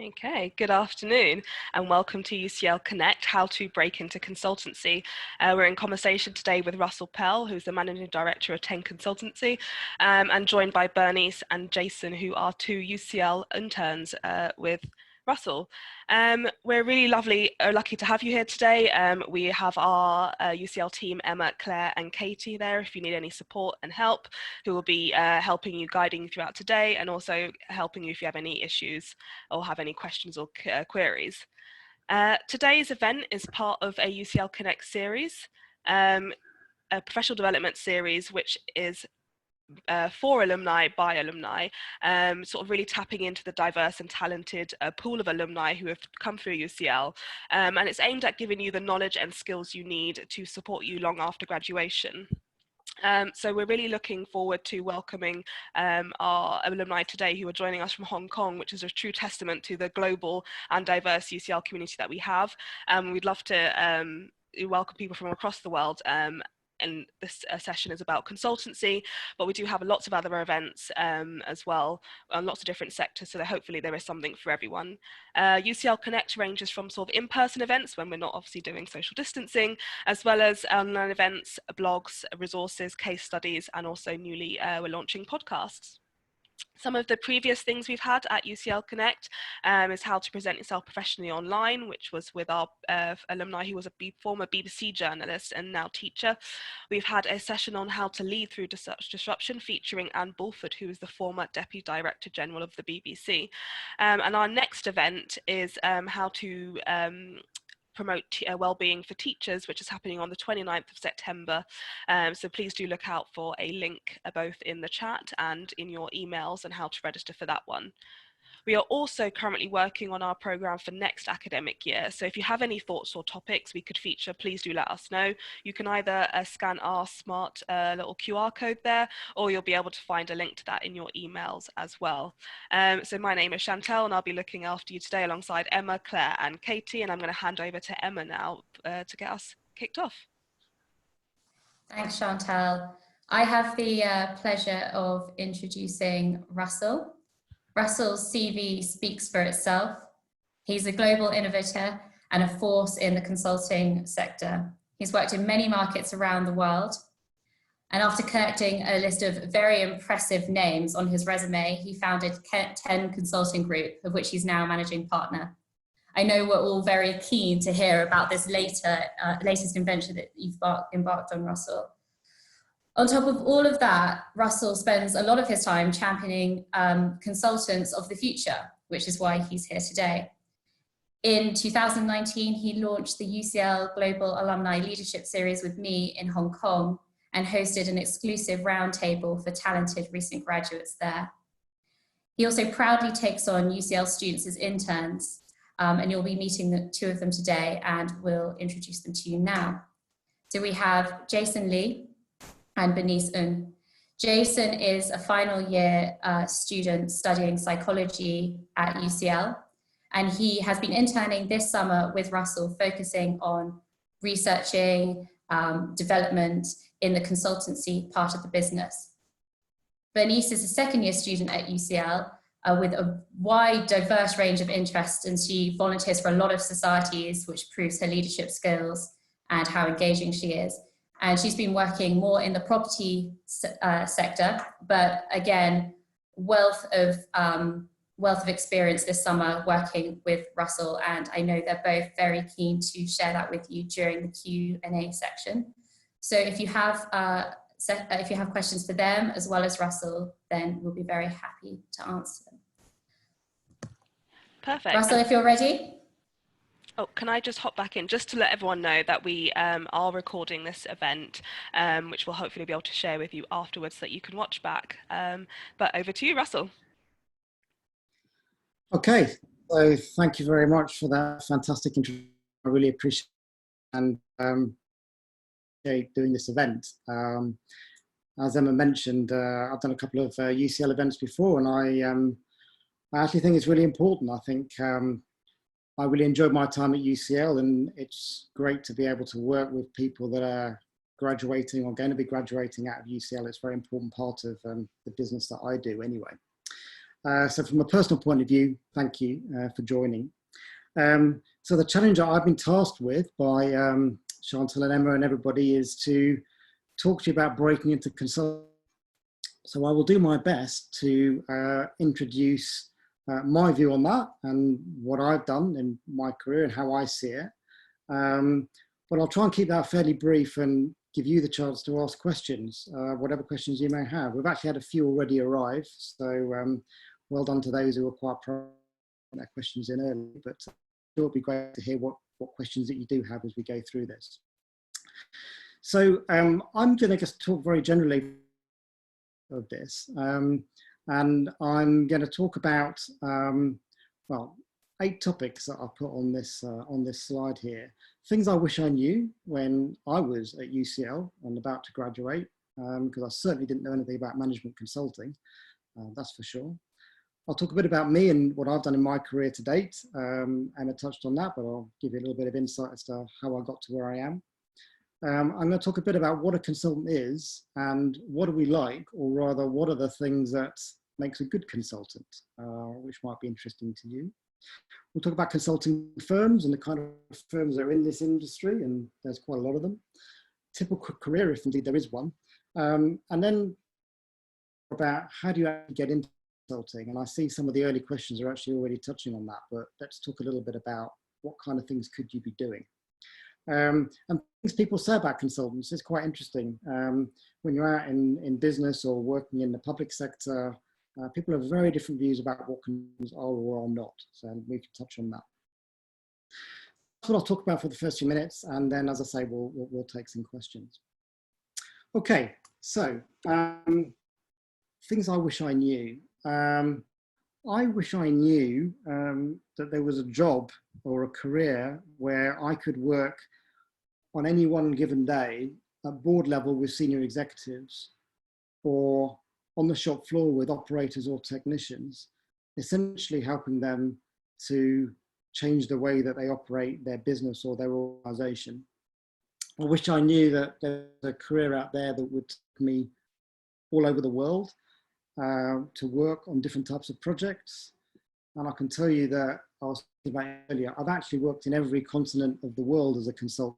Okay, good afternoon and welcome to UCL Connect, How to Break into Consultancy. We're in conversation today with Russell Pell, who's the Managing Director of 10 Consultancy, and joined by Bernice and Jason, who are two UCL interns with Russell. We're really lucky to have you here today. We have our UCL team, Emma, Claire and Katie there if you need any support and help, who will be helping you, guiding you throughout today, and also helping you if you have any issues or have any questions or queries. Today's event is part of a UCL Connect series, a professional development series which is for alumni by alumni, sort of really tapping into the diverse and talented pool of alumni who have come through UCL, and it's aimed at giving you the knowledge and skills you need to support you long after graduation. So we're really looking forward to welcoming our alumni today who are joining us from Hong Kong, which is a true testament to the global and diverse UCL community that we have. We'd love to welcome people from across the world, and this session is about consultancy, but we do have lots of other events as well, on lots of different sectors, so hopefully there is something for everyone. UCL Connect ranges from sort of in-person events when we're not obviously doing social distancing, as well as online events, blogs, resources, case studies, and also newly we're launching podcasts. Some of the previous things we've had at UCL Connect is how to present yourself professionally online, which was with our alumni who was a former BBC journalist and now teacher. We've had a session on how to lead through disruption featuring Anne Bulford, who is the former Deputy Director General of the BBC. And our next event is how to promote well-being for teachers, which is happening on the 29th of September. So please do look out for a link both in the chat and in your emails and how to register for that one. We are also currently working on our programme for next academic year. So if you have any thoughts or topics we could feature, please do let us know. You can either scan our smart little QR code there, or you'll be able to find a link to that in your emails as well. So my name is Chantel and I'll be looking after you today alongside Emma, Claire and Katie, and I'm going to hand over to Emma now to get us kicked off. Thanks, Chantal. I have the pleasure of introducing Russell. Russell's CV speaks for itself. He's a global innovator and a force in the consulting sector. He's worked in many markets around the world. And after collecting a list of very impressive names on his resume, he founded 10 Consulting Group, of which he's now managing partner. I know we're all very keen to hear about this latest invention that you've embarked on, Russell. On top of all of that, Russell spends a lot of his time championing consultants of the future, which is why he's here today. In 2019, he launched the UCL Global Alumni Leadership Series with me in Hong Kong and hosted an exclusive roundtable for talented recent graduates there. He also proudly takes on UCL students as interns, and you'll be meeting the two of them today, and we'll introduce them to you now. So we have Jason Lee and Bernice Ng. Jason is a final year student studying psychology at UCL, and he has been interning this summer with Russell, focusing on researching development in the consultancy part of the business. Bernice is a second year student at UCL with a wide, diverse range of interests, and she volunteers for a lot of societies, which proves her leadership skills and how engaging she is. And she's been working more in the property sector, but again, wealth of experience this summer working with Russell, and I know they're both very keen to share that with you during the Q&A section. So if you have questions for them as well as Russell, then we'll be very happy to answer them. Perfect. Russell, if you're ready. Oh, can I just hop back in just to let everyone know that we are recording this event, which we'll hopefully be able to share with you afterwards so that you can watch back. But over to you, Russell. Okay, so thank you very much for that fantastic introduction. I really appreciate it, and doing this event. As Emma mentioned, I've done a couple of UCL events before, and I actually think it's really important. I think I really enjoyed my time at UCL, and it's great to be able to work with people that are graduating or going to be graduating out of UCL. It's a very important part of the business that I do anyway. So from a personal point of view, thank you for joining. So the challenge that I've been tasked with by Chantal and Emma and everybody is to talk to you about breaking into consulting. So I will do my best to introduce my view on that and what I've done in my career and how I see it. But I'll try and keep that fairly brief and give you the chance to ask questions, whatever questions you may have. We've actually had a few already arrive, so well done to those who are quite proud of their questions in early, but it'll be great to hear what questions that you do have as we go through this. So I'm going to just talk very generally of this, and I'm going to talk about well, 8 topics that I've put on this slide here. Things I wish I knew when I was at UCL and about to graduate, because I certainly didn't know anything about management consulting, that's for sure. I'll talk a bit about me and what I've done in my career to date. Emma touched on that, but I'll give you a little bit of insight as to how I got to where I am. I'm going to talk a bit about what a consultant is and what do we like, or rather, what are the things that makes a good consultant, which might be interesting to you. We'll talk about consulting firms and the kind of firms that are in this industry, and there's quite a lot of them. Typical career, if indeed there is one. And then about how do you actually get into consulting? And I see some of the early questions are actually already touching on that, but let's talk a little bit about what kind of things could you be doing. And things people say about consultants is quite interesting. When you're out in business or working in the public sector, people have very different views about what consultants are or are not. So we can touch on that. That's what I'll talk about for the first few minutes, and then, as I say, we'll take some questions. Okay, so things I wish I knew. I wish I knew that there was a job or a career where I could work on any one given day at board level with senior executives, or on the shop floor with operators or technicians, essentially helping them to change the way that they operate their business or their organization. I wish I knew that there's a career out there that would take me all over the world to work on different types of projects. And I can tell you that, I was talking about earlier, I've actually worked in every continent of the world as a consultant.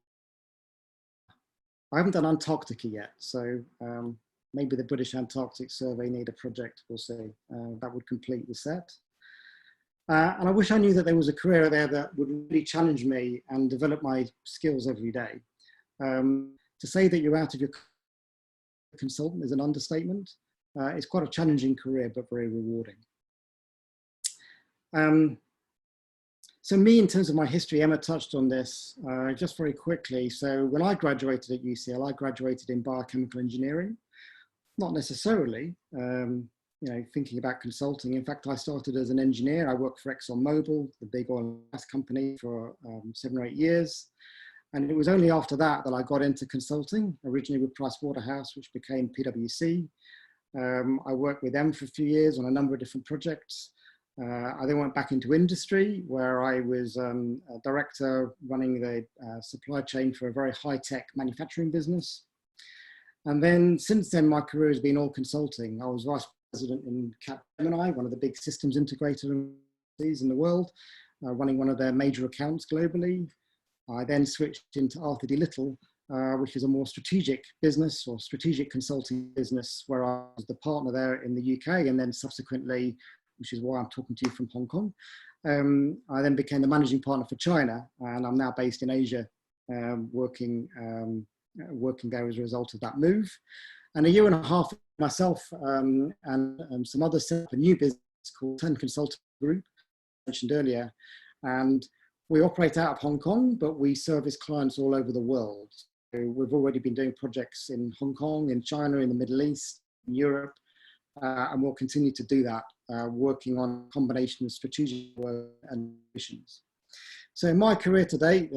I haven't done Antarctica yet, so maybe the British Antarctic Survey need a project, we'll see. That would complete the set. And I wish I knew that there was a career there that would really challenge me and develop my skills every day. To say that you're out of your consultant is an understatement. It's quite a challenging career, but very rewarding. So me, in terms of my history, Emma touched on this just very quickly. So when I graduated at UCL, I graduated in biochemical engineering. Not necessarily, thinking about consulting. In fact, I started as an engineer. I worked for ExxonMobil, the big oil and gas company, for 7 or 8 years. And it was only after that that I got into consulting, originally with Pricewaterhouse, which became PwC. I worked with them for a few years on a number of different projects. I then went back into industry, where I was a director running the supply chain for a very high-tech manufacturing business. And then since then, my career has been all consulting. I was vice president in Capgemini, one of the big systems integrators in the world, running one of their major accounts globally. I then switched into Arthur D. Little, which is a more strategic business or strategic consulting business, where I was the partner there in the UK, and then subsequently, which is why I'm talking to you from Hong Kong, I then became the managing partner for China, and I'm now based in Asia, working there as a result of that move. And a year and a half, myself and some others set up a new business called 10 Consulting Group, I mentioned earlier, and we operate out of Hong Kong, but we service clients all over the world. So we've already been doing projects in Hong Kong, in China, in the Middle East, in Europe, and we'll continue to do that, working on a combination of strategic work and missions. So in my career to date,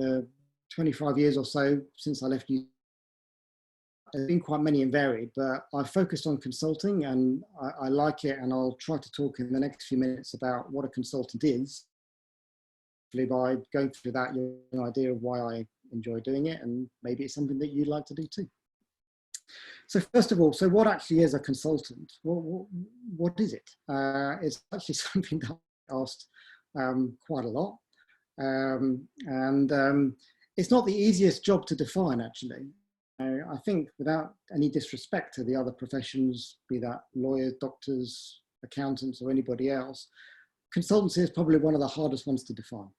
25 years or so since I left UCL, there's been quite many and varied, but I've focused on consulting, and I like it, and I'll try to talk in the next few minutes about what a consultant is. By going through that, you have an idea of why I enjoy doing it, and maybe it's something that you'd like to do too. So first of all, so what actually is a consultant? What is it? It's actually something that I asked quite a lot. It's not the easiest job to define, actually. I think, without any disrespect to the other professions, be that lawyers, doctors, accountants, or anybody else, consultancy is probably one of the hardest ones to define.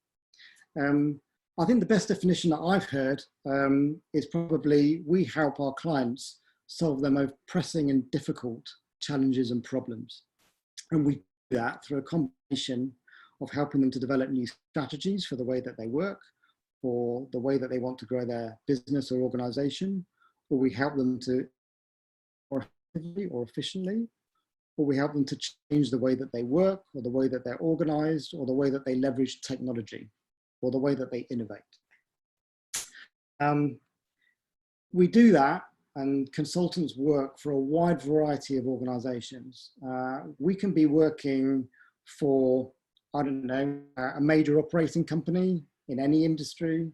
I think the best definition that I've heard is probably we help our clients solve their most pressing and difficult challenges and problems. And we do that through a combination of helping them to develop new strategies for the way that they work, or the way that they want to grow their business or organization, or we help them to more effectively or efficiently, or we help them to change the way that they work, or the way that they're organized, or the way that they leverage technology, or the way that they innovate. We do that, and consultants work for a wide variety of organizations. We can be working for, I don't know, a major operating company in any industry,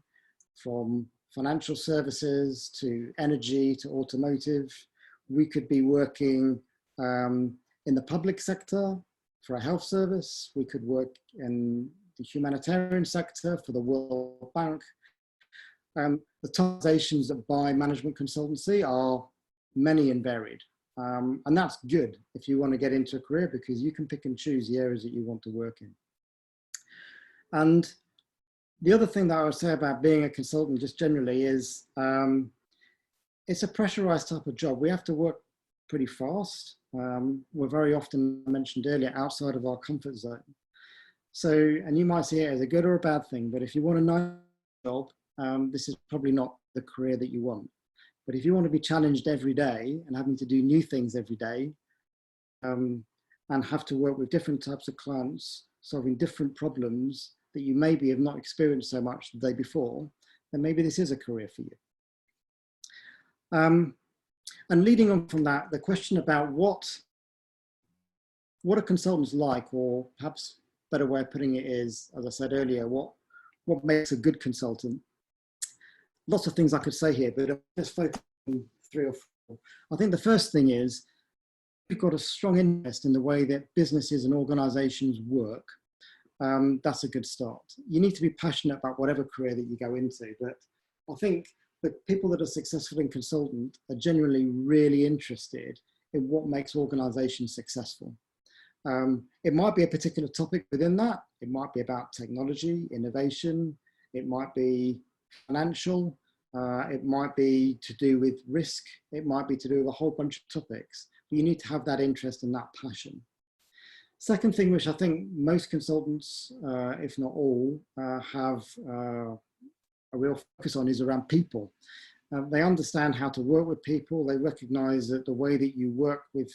from financial services to energy to automotive. We could be working in the public sector for a health service. We could work in the humanitarian sector for the World Bank. The organizations that buy management consultancy are many and varied. And that's good if you want to get into a career, because you can pick and choose the areas that you want to work in. And the other thing that I would say about being a consultant just generally is it's a pressurized type of job. We have to work pretty fast. We're very often, I mentioned earlier, outside of our comfort zone. So, and you might see it as a good or a bad thing, but if you want a nice job, this is probably not the career that you want. But if you want to be challenged every day and having to do new things every day, and have to work with different types of clients, solving different problems that you maybe have not experienced so much the day before, then maybe this is a career for you. And leading on from that, the question about what are consultants like, or perhaps a better way of putting it is, as I said earlier, what makes a good consultant? Lots of things I could say here, but I'll just focus on 3 or 4. I think the first thing is, we've got a strong interest in the way that businesses and organizations work. That's a good start. You need to be passionate about whatever career that you go into, but I think the people that are successful in consultant are genuinely really interested in what makes organizations successful. It might be a particular topic within that. It might be about technology, innovation. It might be financial. It might be to do with risk. It might be to do with a whole bunch of topics. But you need to have that interest and that passion. Second thing, which I think most consultants, if not all, have a real focus on, is around people. They understand how to work with people. They recognize that the way that you work with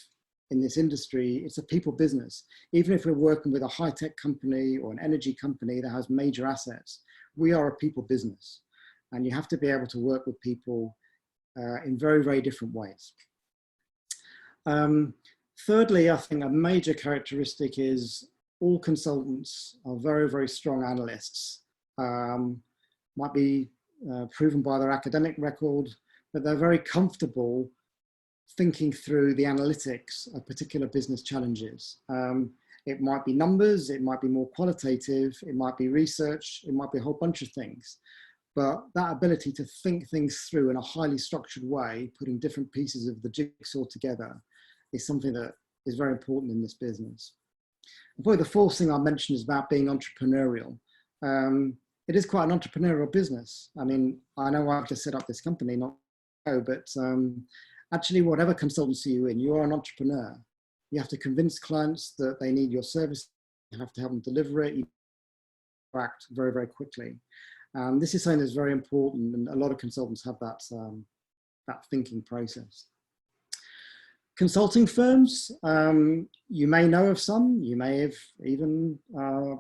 in this industry, it's a people business. Even if we're working with a high-tech company or an energy company that has major assets, we are a people business. And you have to be able to work with people in very, very different ways. Thirdly, I think a major characteristic is all consultants are very, very strong analysts. Might be proven by their academic record, but they're very comfortable thinking through the analytics of particular business challenges. It might be numbers, it might be more qualitative, it might be research, it might be a whole bunch of things. But that ability to think things through in a highly structured way, putting different pieces of the jigsaw together, is something that is very important in this business. And probably the fourth thing I mentioned is about being entrepreneurial. It is quite an entrepreneurial business. I mean, I know I've just set up this company, but actually whatever consultancy you're in, you are an entrepreneur. You have to convince clients that they need your service. You have to help them deliver it. You act very, very quickly. This is something that's very important, and a lot of consultants have that, that thinking process. Consulting firms, you may know of some, you may have even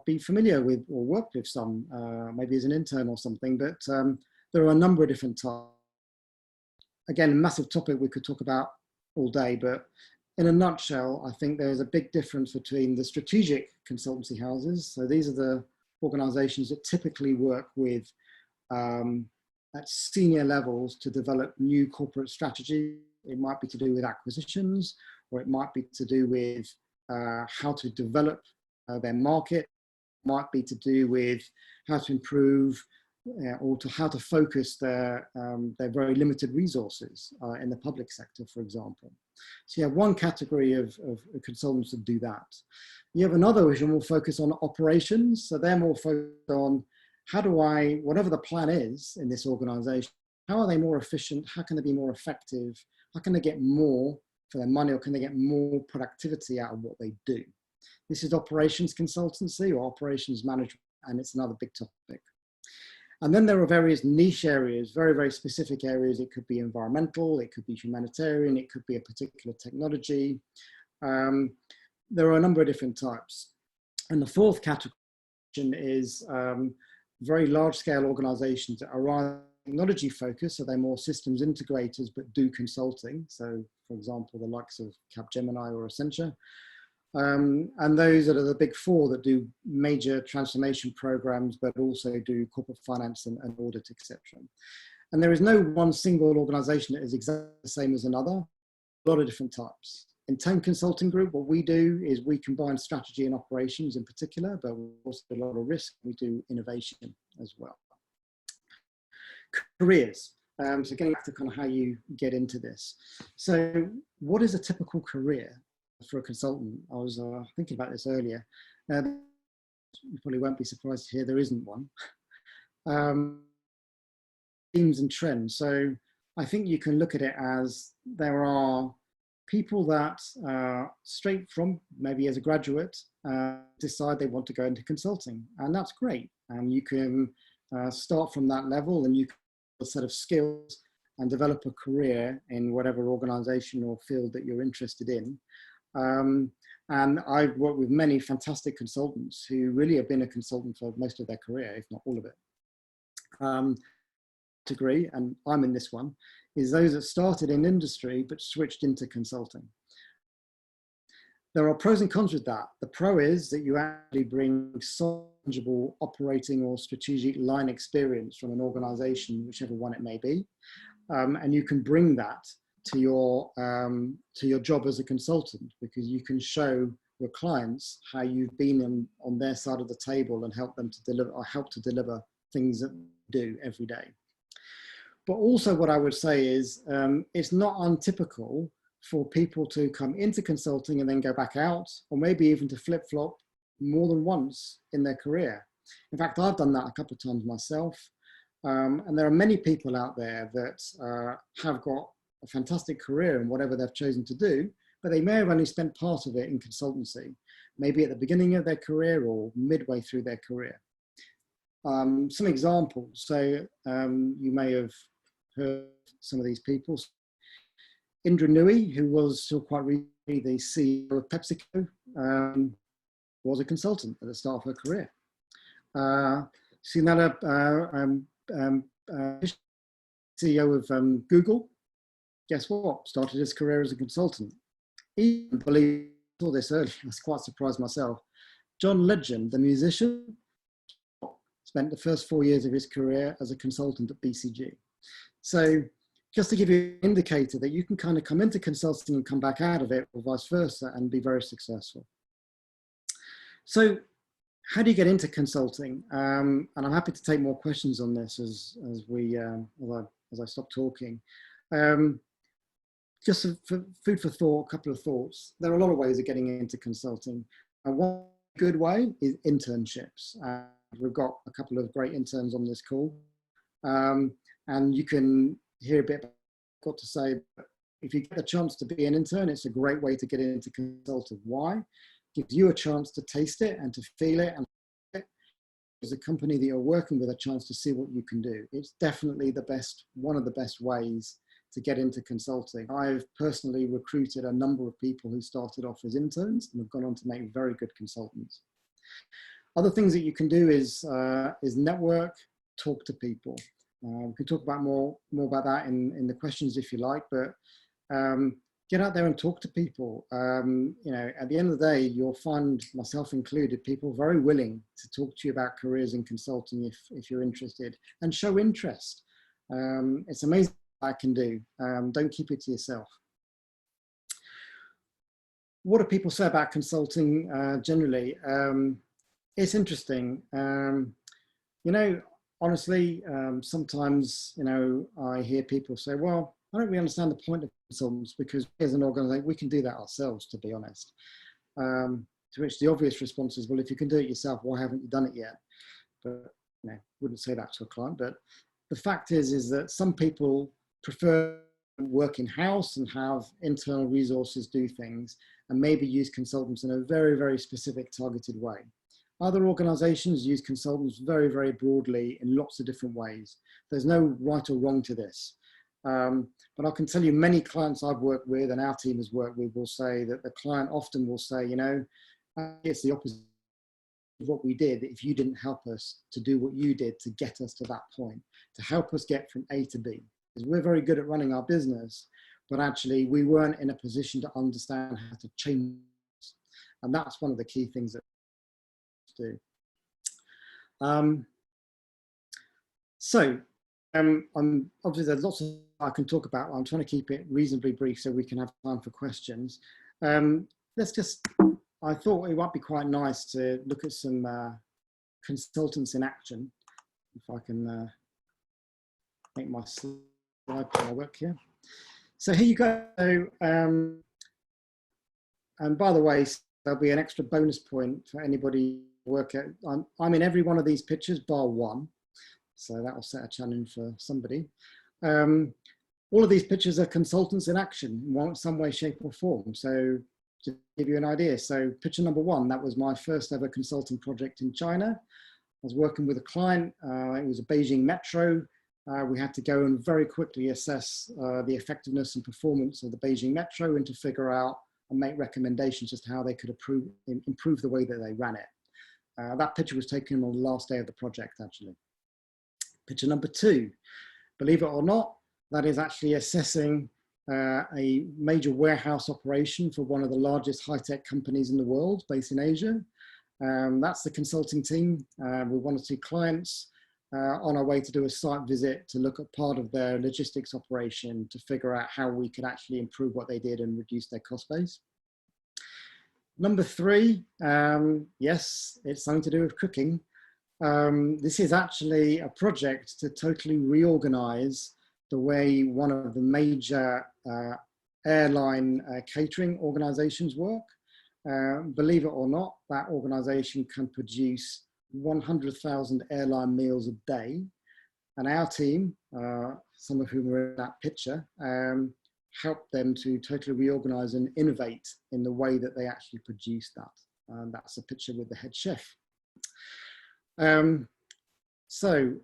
be familiar with or worked with some, maybe as an intern or something, but there are a number of different types. Again, a massive topic we could talk about all day, but in a nutshell, I think there's a big difference between the strategic consultancy houses. So these are the organizations that typically work with at senior levels to develop new corporate strategies It might be to do with acquisitions, or it might be to do with how to develop their market. It might be to do with how to improve or to how to focus their very limited resources in the public sector, for example. So you have one category of consultants that do that. You have another which are more focused on operations. So they're more focused on how do I, whatever the plan is in this organization, how are they more efficient? How can they be more effective? How can they get more for their money, or can they get more productivity out of what they do? This is operations consultancy or operations management, and it's another big topic. And then there are various niche areas, very, very specific areas. It could be environmental, it could be humanitarian, it could be a particular technology. There are a number of different types. And the fourth category is very large scale organizations that are either technology focused, so they're more systems integrators but do consulting. So for example, the likes of Capgemini or Accenture. And those that are the big four that do major transformation programs, but also do corporate finance and audit, etc. And there is no one single organization that is exactly the same as another. A lot of different types. In Tone Consulting Group, what we do is we combine strategy and operations in particular, but we also do a lot of risk. We do innovation as well. Careers. So getting back to kind of how you get into this. So what is a typical career for a consultant? I was thinking about this earlier. You probably won't be surprised to hear there isn't one. Themes and trends. So I think you can look at it as there are people that straight from maybe as a graduate decide they want to go into consulting, and that's great. And you can start from that level, and you can have a set of skills and develop a career in whatever organization or field that you're interested in. And I've worked with many fantastic consultants who really have been a consultant for most of their career, if not all of it. Degree, and I'm in this one, is those that started in industry but switched into consulting. There are pros and cons with that. The pro is that you actually bring tangible operating or strategic line experience from an organization, whichever one it may be, and you can bring that to your job as a consultant, because you can show your clients how you've been on their side of the table and help them to deliver, or help to deliver things that they do every day. But also what I would say is it's not untypical for people to come into consulting and then go back out, or maybe even to flip-flop more than once in their career. In fact, I've done that a couple of times myself. And there are many people out there that have got a fantastic career in whatever they've chosen to do, but they may have only spent part of it in consultancy, maybe at the beginning of their career or midway through their career. Some examples. So you may have heard some of these people. Indra Nooyi, who was still quite recently the CEO of PepsiCo, was a consultant at the start of her career. Sunala, CEO of Google, guess what? Started his career as a consultant. Even believe I saw this earlier, I was quite surprised myself. John Legend, the musician, spent the first 4 years of his career as a consultant at BCG. So just to give you an indicator that you can kind of come into consulting and come back out of it, or vice versa, and be very successful. So how do you get into consulting? And I'm happy to take more questions on this as I stop talking. Just for food for thought, a couple of thoughts. There are a lot of ways of getting into consulting. One good way is internships. We've got a couple of great interns on this call. And you can hear a bit about what I've got to say. But if you get a chance to be an intern, it's a great way to get into consulting. Why? It gives you a chance to taste it and to feel it, and as a company that you're working with, a chance to see what you can do. It's definitely the best, one of the best ways to get into consulting. I've personally recruited a number of people who started off as interns and have gone on to make very good consultants. Other things that you can do is network, talk to people. We can talk about more about that in the questions if you like, but get out there and talk to people. You know, at the end of the day, you'll find, myself included, people very willing to talk to you about careers in consulting if you're interested, and show interest. It's amazing I can do. Don't keep it to yourself. What do people say about consulting generally? It's interesting. You know, honestly, sometimes, you know, I hear people say, well, I don't really understand the point of consultants because as an organization, we can do that ourselves, to be honest. To which the obvious response is, well, if you can do it yourself, why haven't you done it yet? But, you know, wouldn't say that to a client. But the fact is that some people prefer work in-house and have internal resources do things and maybe use consultants in a very, very specific targeted way. Other organizations use consultants very, very broadly in lots of different ways. There's no right or wrong to this. But I can tell you many clients I've worked with and our team has worked with will say that the client often will say, you know, it's the opposite of what we did if you didn't help us to do what you did to get us to that point, to help us get from A to B. Because we're very good at running our business, but actually we weren't in a position to understand how to change. And that's one of the key things that we do. Obviously there's lots of I can talk about. I'm trying to keep it reasonably brief so we can have time for questions. I thought it might be quite nice to look at some consultants in action. If I can make my slide pair work here. So here you go. And by the way, there'll be an extra bonus point for anybody work at. I'm in every one of these pictures bar one. So that will set a challenge for somebody. All of these pictures are consultants in action in some way, shape or form. So to give you an idea. So picture number one, that was my first ever consulting project in China. I was working with a client. It was a BEng Metro. We had to go and very quickly assess the effectiveness and performance of the BEng Metro and to figure out and make recommendations as to how they could improve the way that they ran it. That picture was taken on the last day of the project, actually. Picture number two, believe it or not, that is actually assessing a major warehouse operation for one of the largest high-tech companies in the world based in Asia. That's the consulting team with one or two clients on our way to do a site visit to look at part of their logistics operation to figure out how we could actually improve what they did and reduce their cost base. Number three, yes, it's something to do with cooking. This is actually a project to totally reorganize the way one of the major airline catering organizations work. Believe it or not, that organization can produce 100,000 airline meals a day. And our team, some of whom are in that picture, helped them to totally reorganize and innovate in the way that they actually produce that. And that's a picture with the head chef. Where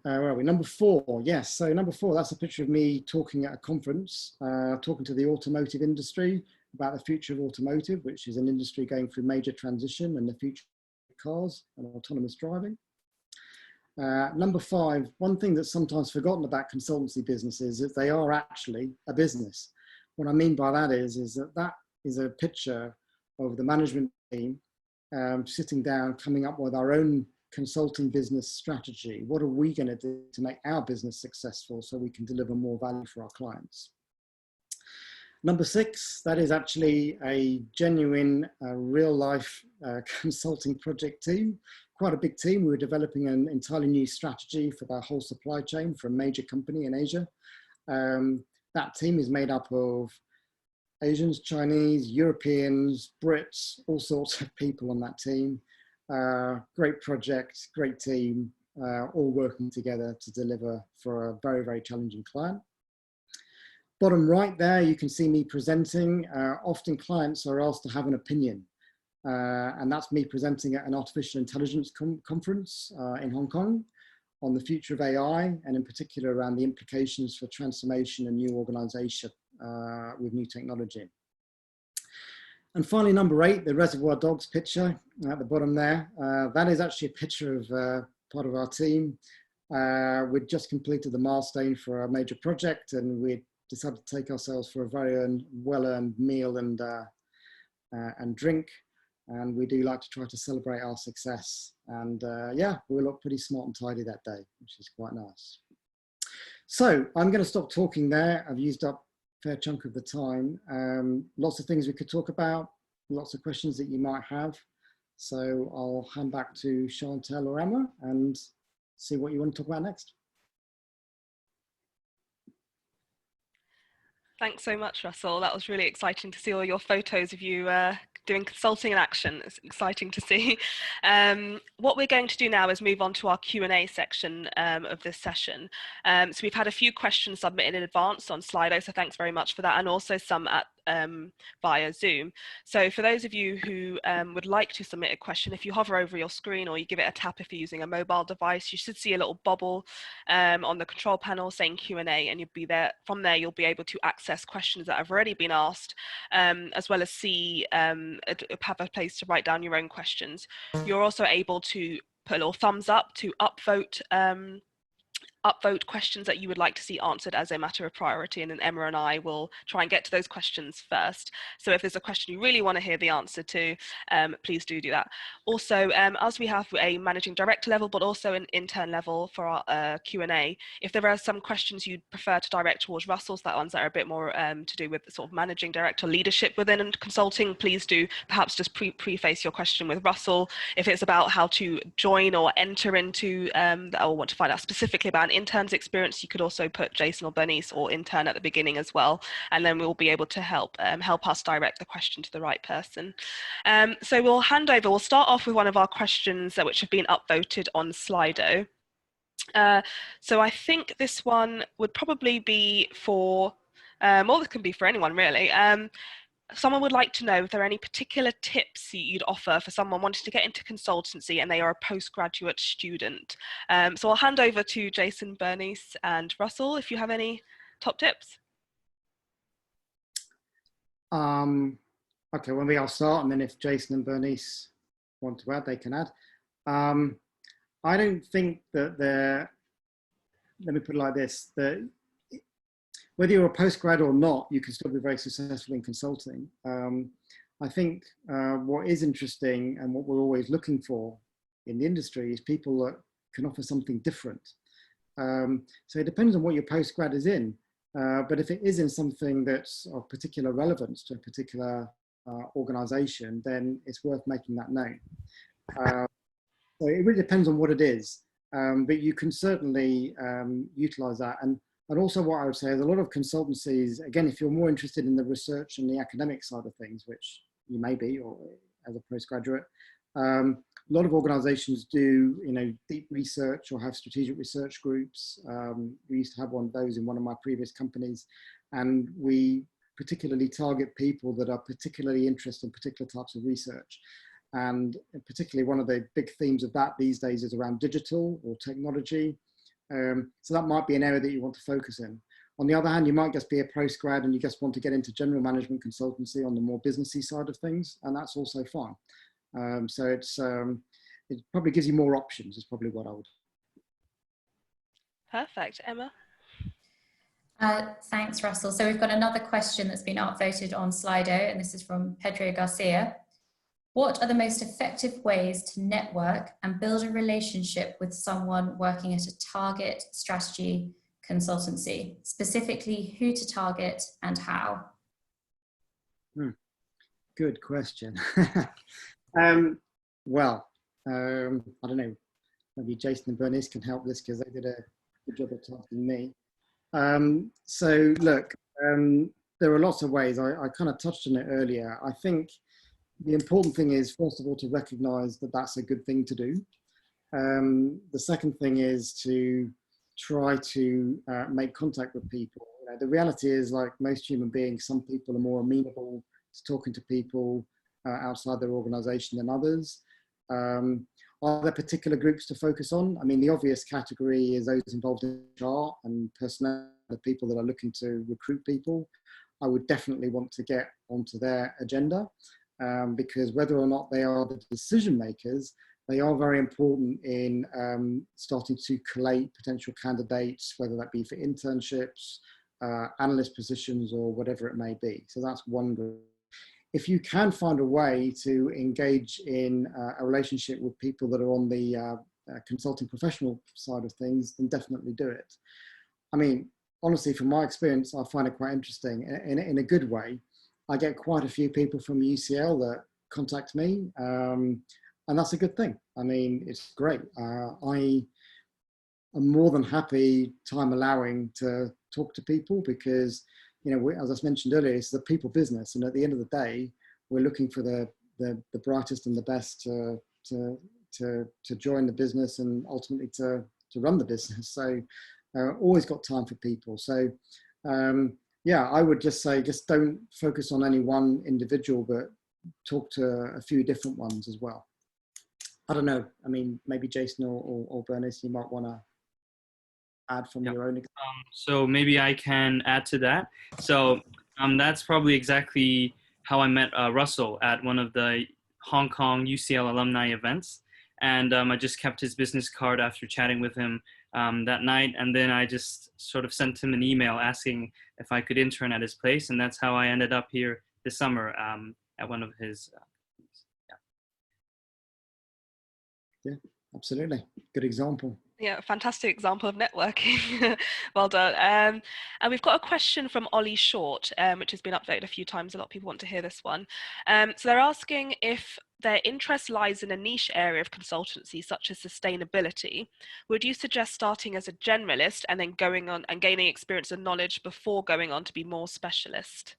are we? Number four, yes. So number four, that's a picture of me talking at a conference, talking to the automotive industry about the future of automotive, which is an industry going through major transition and the future of cars and autonomous driving. Number five, one thing that's sometimes forgotten about consultancy businesses is that they are actually a business. What I mean by that is that is a picture of the management team sitting down, coming up with our own consulting business strategy. What are we going to do to make our business successful so we can deliver more value for our clients? Number six, that is actually a genuine real life consulting project team. Quite a big team. We were developing an entirely new strategy for the whole supply chain for a major company in Asia. That team is made up of Asians, Chinese, Europeans, Brits, all sorts of people on that team. Great project, great team, all working together to deliver for a very, very challenging client. Bottom right there, you can see me presenting. Often clients are asked to have an opinion, and that's me presenting at an artificial intelligence conference in Hong Kong on the future of AI, and in particular around the implications for transformation and new organization with new technology. And finally, number eight, the Reservoir Dogs picture at the bottom there. That is actually a picture of part of our team. We'd just completed the milestone for a major project, and we decided to take ourselves for a very well-earned meal and drink. And we do like to try to celebrate our success. And yeah, we look pretty smart and tidy that day, which is quite nice. So I'm going to stop talking there. I've used up a fair chunk of the time. Lots of things we could talk about, lots of questions that you might have. So I'll hand back to Chantal or Emma and see what you want to talk about next. Thanks so much, Russell. That was really exciting to see all your photos of you doing consulting in action. It's exciting to see. What we're going to do now is move on to our Q&A section of this session. So we've had a few questions submitted in advance on Slido, so thanks very much for that, and also some at via Zoom. So for those of you who would like to submit a question, if you hover over your screen or you give it a tap if you're using a mobile device, you should see a little bubble on the control panel saying Q&A, and you'll be there. From there, you'll be able to access questions that have already been asked, as well as see have a place to write down your own questions. You're also able to put a little thumbs up to upvote questions that you would like to see answered as a matter of priority, and then Emma and I will try and get to those questions first. So if there's a question you really want to hear the answer to, please do that. Also, as we have a managing director level, but also an intern level for our Q&A, if there are some questions you'd prefer to direct towards Russell, so that ones that are a bit more to do with the sort of managing director leadership within consulting, please do perhaps just preface your question with Russell. If it's about how to join or enter into, or want to find out specifically about an intern's experience, you could also put Jason or Bernice or intern at the beginning as well, and then we'll be able to help us direct the question to the right person. So we'll start off with one of our questions which have been upvoted on Slido. So I think this one would probably be for, well, this can be for anyone really. Someone would like to know if there are any particular tips you'd offer for someone wanting to get into consultancy and they are a postgraduate student. So I'll hand over to Jason, Bernice and Russell if you have any top tips. Okay, well, maybe I'll start, and then if Jason and Bernice want to add, they can add. I don't think that let me put it like this, that whether you're a postgrad or not, you can still be very successful in consulting. I think what is interesting and what we're always looking for in the industry is people that can offer something different. So it depends on what your postgrad is in, but if it is in something that's of particular relevance to a particular organization, then it's worth making that known. So it really depends on what it is, but you can certainly utilize that. And also what I would say is a lot of consultancies, again, if you're more interested in the research and the academic side of things, which you may be, or as a postgraduate, a lot of organizations do, deep research or have strategic research groups. We used to have one of those in one of my previous companies, and we particularly target people that are particularly interested in particular types of research. And particularly one of the big themes of that these days is around digital or technology. So that might be an area that you want to focus in. On the other hand, you might just be a postgrad and you just want to get into general management consultancy on the more businessy side of things, and that's also fine. So it probably gives you more options, is probably what I would. Perfect. Emma? Thanks, Russell. So we've got another question that's been upvoted on Slido, and this is from Pedro Garcia. What are the most effective ways to network and build a relationship with someone working at a target strategy consultancy? Specifically, who to target and how? Good question. Well, I don't know, maybe Jason and Bernice can help this because they did a good job of targeting me. So look, there are lots of ways. I kind of touched on it earlier. I think the important thing is, first of all, to recognize that that's a good thing to do. The second thing is to try to make contact with people. The reality is, like most human beings, some people are more amenable to talking to people outside their organization than others. Are there particular groups to focus on? I mean, the obvious category is those involved in HR and personnel, the people that are looking to recruit people. I would definitely want to get onto their agenda. Because whether or not they are the decision makers, they are very important in starting to collate potential candidates, whether that be for internships, analyst positions, or whatever it may be. So that's one group. If you can find a way to engage in a relationship with people that are on the consulting professional side of things, then definitely do it. I mean, honestly, from my experience, I find it quite interesting in a good way. I get quite a few people from UCL that contact me, and that's a good thing. I mean, it's great. I am more than happy, time allowing, to talk to people because, you know, as I mentioned earlier, it's the people business, and at the end of the day, we're looking for the brightest and the best to join the business and ultimately to run the business. So always got time for people. So yeah, I would just say, just don't focus on any one individual, but talk to a few different ones as well. I don't know. I mean, maybe Jason or Bernice, you might want to add from your own. So maybe I can add to that. So that's probably exactly how I met Russell at one of the Hong Kong UCL alumni events. And I just kept his business card after chatting with him that night. And then I just sort of sent him an email asking if I could intern at his place. And that's how I ended up here this summer at one of his. Yeah, absolutely. Good example. Yeah, fantastic example of networking. Well done. And we've got a question from Ollie Short, which has been updated a few times. A lot of people want to hear this one. So they're asking if their interest lies in a niche area of consultancy, such as sustainability. Would you suggest starting as a generalist and then going on and gaining experience and knowledge before going on to be more specialist?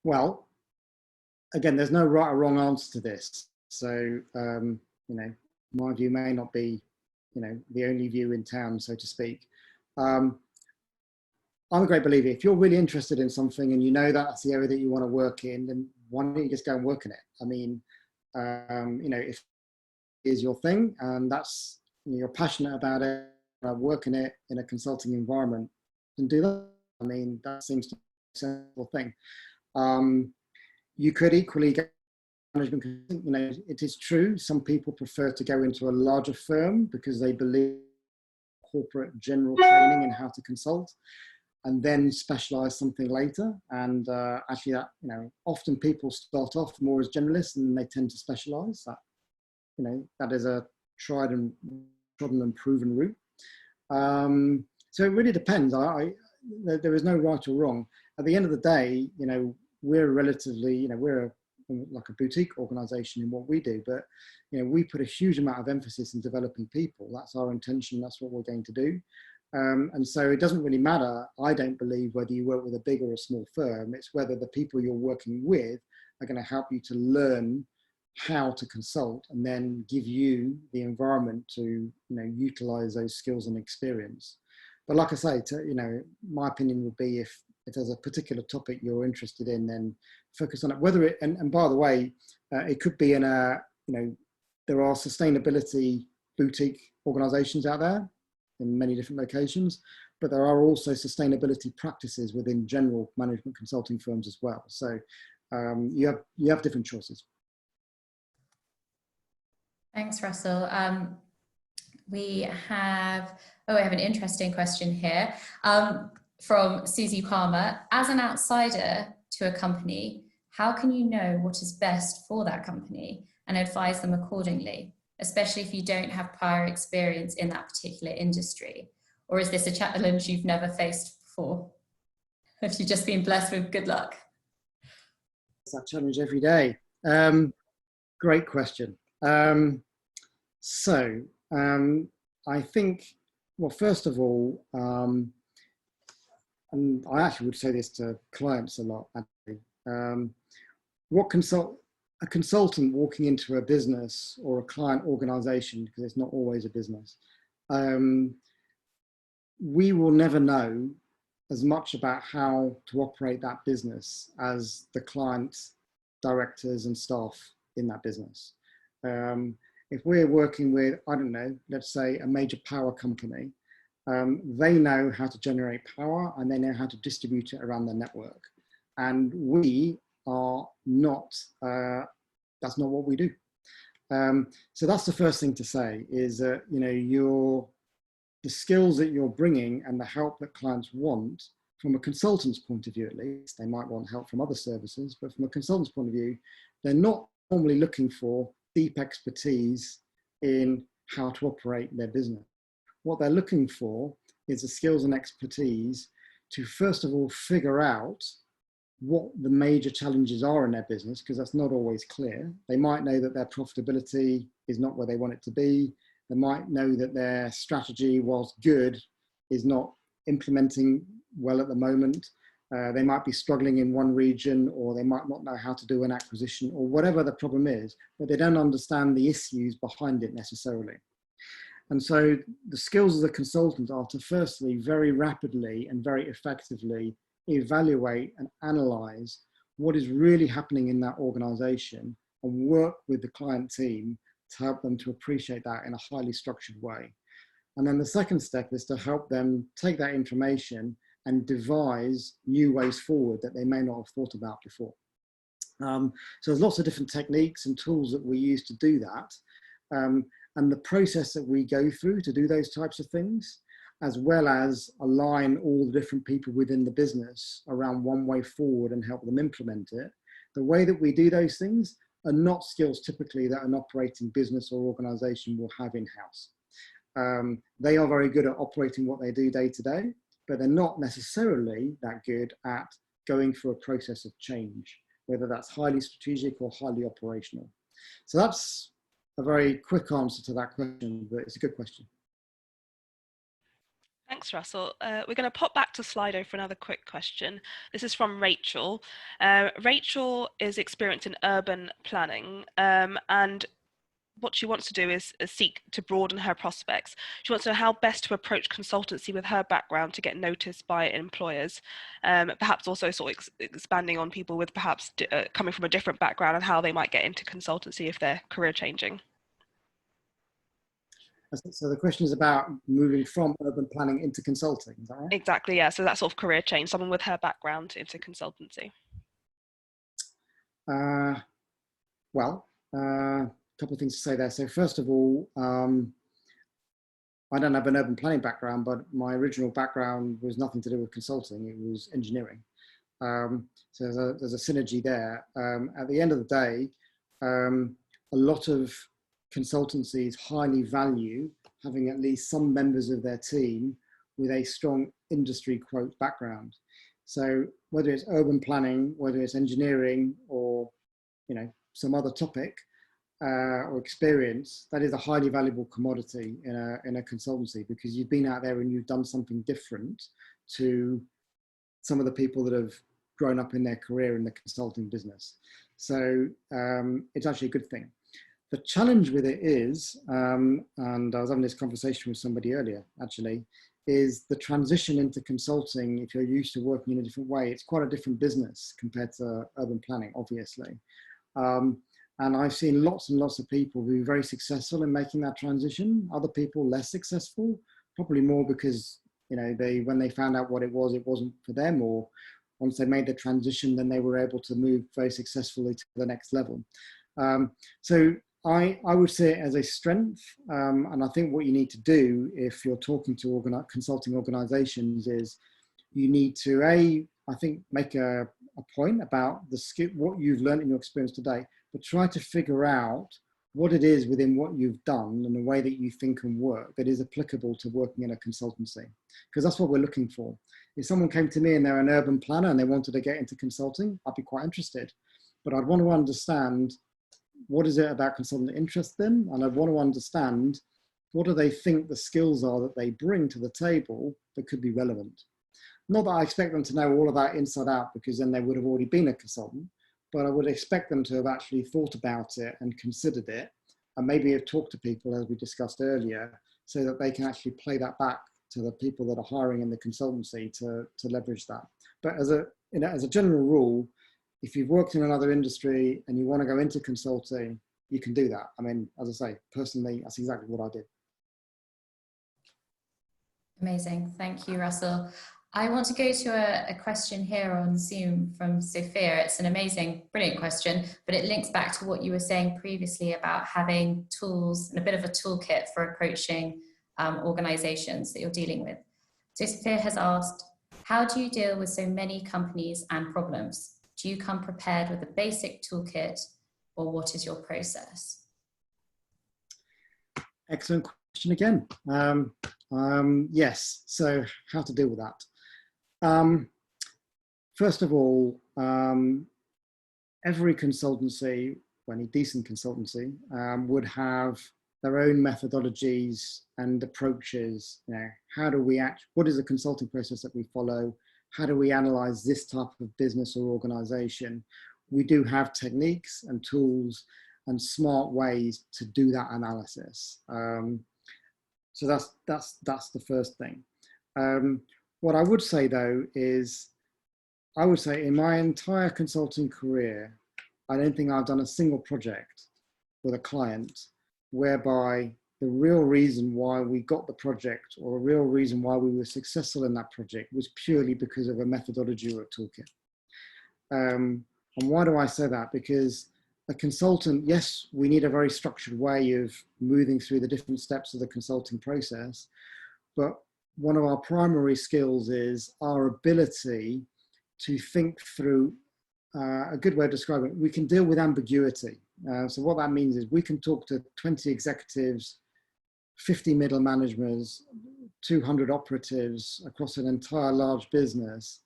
Well, again, there's no right or wrong answer to this. So, you know, my view may not be, you know, the only view in town, so to speak. I'm a great believer. If you're really interested in something and you know that's the area that you want to work in, then why don't you just go and work in it? I mean, you know, if it is your thing and that's, you're passionate about it, work in it in a consulting environment, then do that. I mean, that seems to be a sensible thing. You could equally get management. You know, it is true, some people prefer to go into a larger firm because they believe corporate general training in how to consult and then specialize something later. And actually that, you know, often people start off more as generalists and they tend to specialize. That, you know, that is a tried and trodden and proven route. So it really depends. There is no right or wrong. At the end of the day, you know, we're relatively, you know, we're like a boutique organization in what we do, but, you know, we put a huge amount of emphasis in developing people. That's our intention. That's what we're going to do. And so it doesn't really matter, I don't believe, whether you work with a big or a small firm. It's whether the people you're working with are going to help you to learn how to consult and then give you the environment to, you know, utilize those skills and experience. But like I say, you know, my opinion would be if there's a particular topic you're interested in, then focus on it. Whether it, and by the way, it could be in a, you know, there are sustainability boutique organizations out there in many different locations, but there are also sustainability practices within general management consulting firms as well. So you have different choices. Thanks, Russell. We have an interesting question here from Susie Palmer. As an outsider to a company, how can you know what is best for that company and advise them accordingly, especially if you don't have prior experience in that particular industry? Or is this a challenge you've never faced before? Have you just been blessed with good luck? It's that challenge every day. Great question. I think, well, first of all, and I actually would say this to clients a lot, actually. A consultant walking into a business or a client organization, because it's not always a business, we will never know as much about how to operate that business as the clients, directors and staff in that business. If we're working with, I don't know, let's say a major power company, they know how to generate power and they know how to distribute it around their network. And we are not, that's not what we do. So that's the first thing to say is that, you know, the skills that you're bringing and the help that clients want, from a consultant's point of view at least, they might want help from other services, but from a consultant's point of view, they're not normally looking for deep expertise in how to operate their business. What they're looking for is the skills and expertise to, first of all, figure out what the major challenges are in their business, because that's not always clear. They might know that their profitability is not where they want it to be. They might know that their strategy, whilst good, is not implementing well at the moment. They might be struggling in one region, or they might not know how to do an acquisition, or whatever the problem is, but they don't understand the issues behind it necessarily. And so the skills of the consultant are to, firstly, very rapidly and very effectively evaluate and analyze what is really happening in that organization and work with the client team to help them to appreciate that in a highly structured way. And then the second step is to help them take that information and devise new ways forward that they may not have thought about before. So there's lots of different techniques and tools that we use to do that. And the process that we go through to do those types of things, as well as align all the different people within the business around one way forward and help them implement it. The way that we do those things are not skills typically that an operating business or organization will have in-house. They are very good at operating what they do day to day, but they're not necessarily that good at going through a process of change, whether that's highly strategic or highly operational. So that's a very quick answer to that question, but it's a good question. Thanks, Russell. We're going to pop back to Slido for another quick question. This is from Rachel. Rachel is experienced in urban planning, and what she wants to do is seek to broaden her prospects. She wants to know how best to approach consultancy with her background to get noticed by employers, perhaps also sort of expanding on people with perhaps coming from a different background and how they might get into consultancy if they're career changing. So the question is about moving from urban planning into consulting, is that right? Exactly, yeah. So that sort of career change, someone with her background into consultancy. Well, a couple of things to say there. So first of all, I don't have an urban planning background, but my original background was nothing to do with consulting. It was engineering. So there's a synergy there. At the end of the day, a lot of consultancies highly value having at least some members of their team with a strong industry quote background. So whether it's urban planning, whether it's engineering, or some other topic or experience, that is a highly valuable commodity in a consultancy, because you've been out there and you've done something different to some of the people that have grown up in their career in the consulting business. So it's actually a good thing. The challenge with it is, and I was having this conversation with somebody earlier actually, is the transition into consulting. If you're used to working in a different way, it's quite a different business compared to urban planning, obviously. And I've seen lots and lots of people who are very successful in making that transition. Other people less successful, probably more because when they found out what it wasn't for them, or once they made the transition, then they were able to move very successfully to the next level. So I would say it as a strength, and I think what you need to do if you're talking to consulting organizations is you need to, I think, make a point about the skill, what you've learned in your experience today, but try to figure out what it is within what you've done and the way that you think and work that is applicable to working in a consultancy, because that's what we're looking for. If someone came to me and they're an urban planner and they wanted to get into consulting, I'd be quite interested, but I'd want to understand what is it about consulting that interests them, and I'd want to understand what do they think the skills are that they bring to the table that could be relevant. Not that I expect them to know all of that inside out, because then they would have already been a consultant, but I would expect them to have actually thought about it and considered it, and maybe have talked to people, as we discussed earlier, so that they can actually play that back to the people that are hiring in the consultancy to leverage that. But as a general rule, if you've worked in another industry and you want to go into consulting, you can do that. I mean, as I say, personally, that's exactly what I did. Amazing. Thank you, Russell. I want to go to a question here on Zoom from Sophia. It's an amazing, brilliant question, but it links back to what you were saying previously about having tools and a bit of a toolkit for approaching organizations that you're dealing with. So Sophia has asked, how do you deal with so many companies and problems? Do you come prepared with a basic toolkit, or what is your process? Excellent question again. Yes, so how to deal with that? First of all, every consultancy, any decent consultancy, would have their own methodologies and approaches. You know, how do we act? What is the consulting process that we follow? How do we analyze this type of business or organization? We do have techniques and tools and smart ways to do that analysis. So that's the first thing. What I would say though is, I would say in my entire consulting career, I don't think I've done a single project with a client whereby the real reason why we got the project or a real reason why we were successful in that project was purely because of a methodology or a toolkit. And why do I say that? Because a consultant, yes, we need a very structured way of moving through the different steps of the consulting process, but one of our primary skills is our ability to think through, a good way of describing it, we can deal with ambiguity. So what that means is we can talk to 20 executives, 50 middle managers, 200 operatives across an entire large business,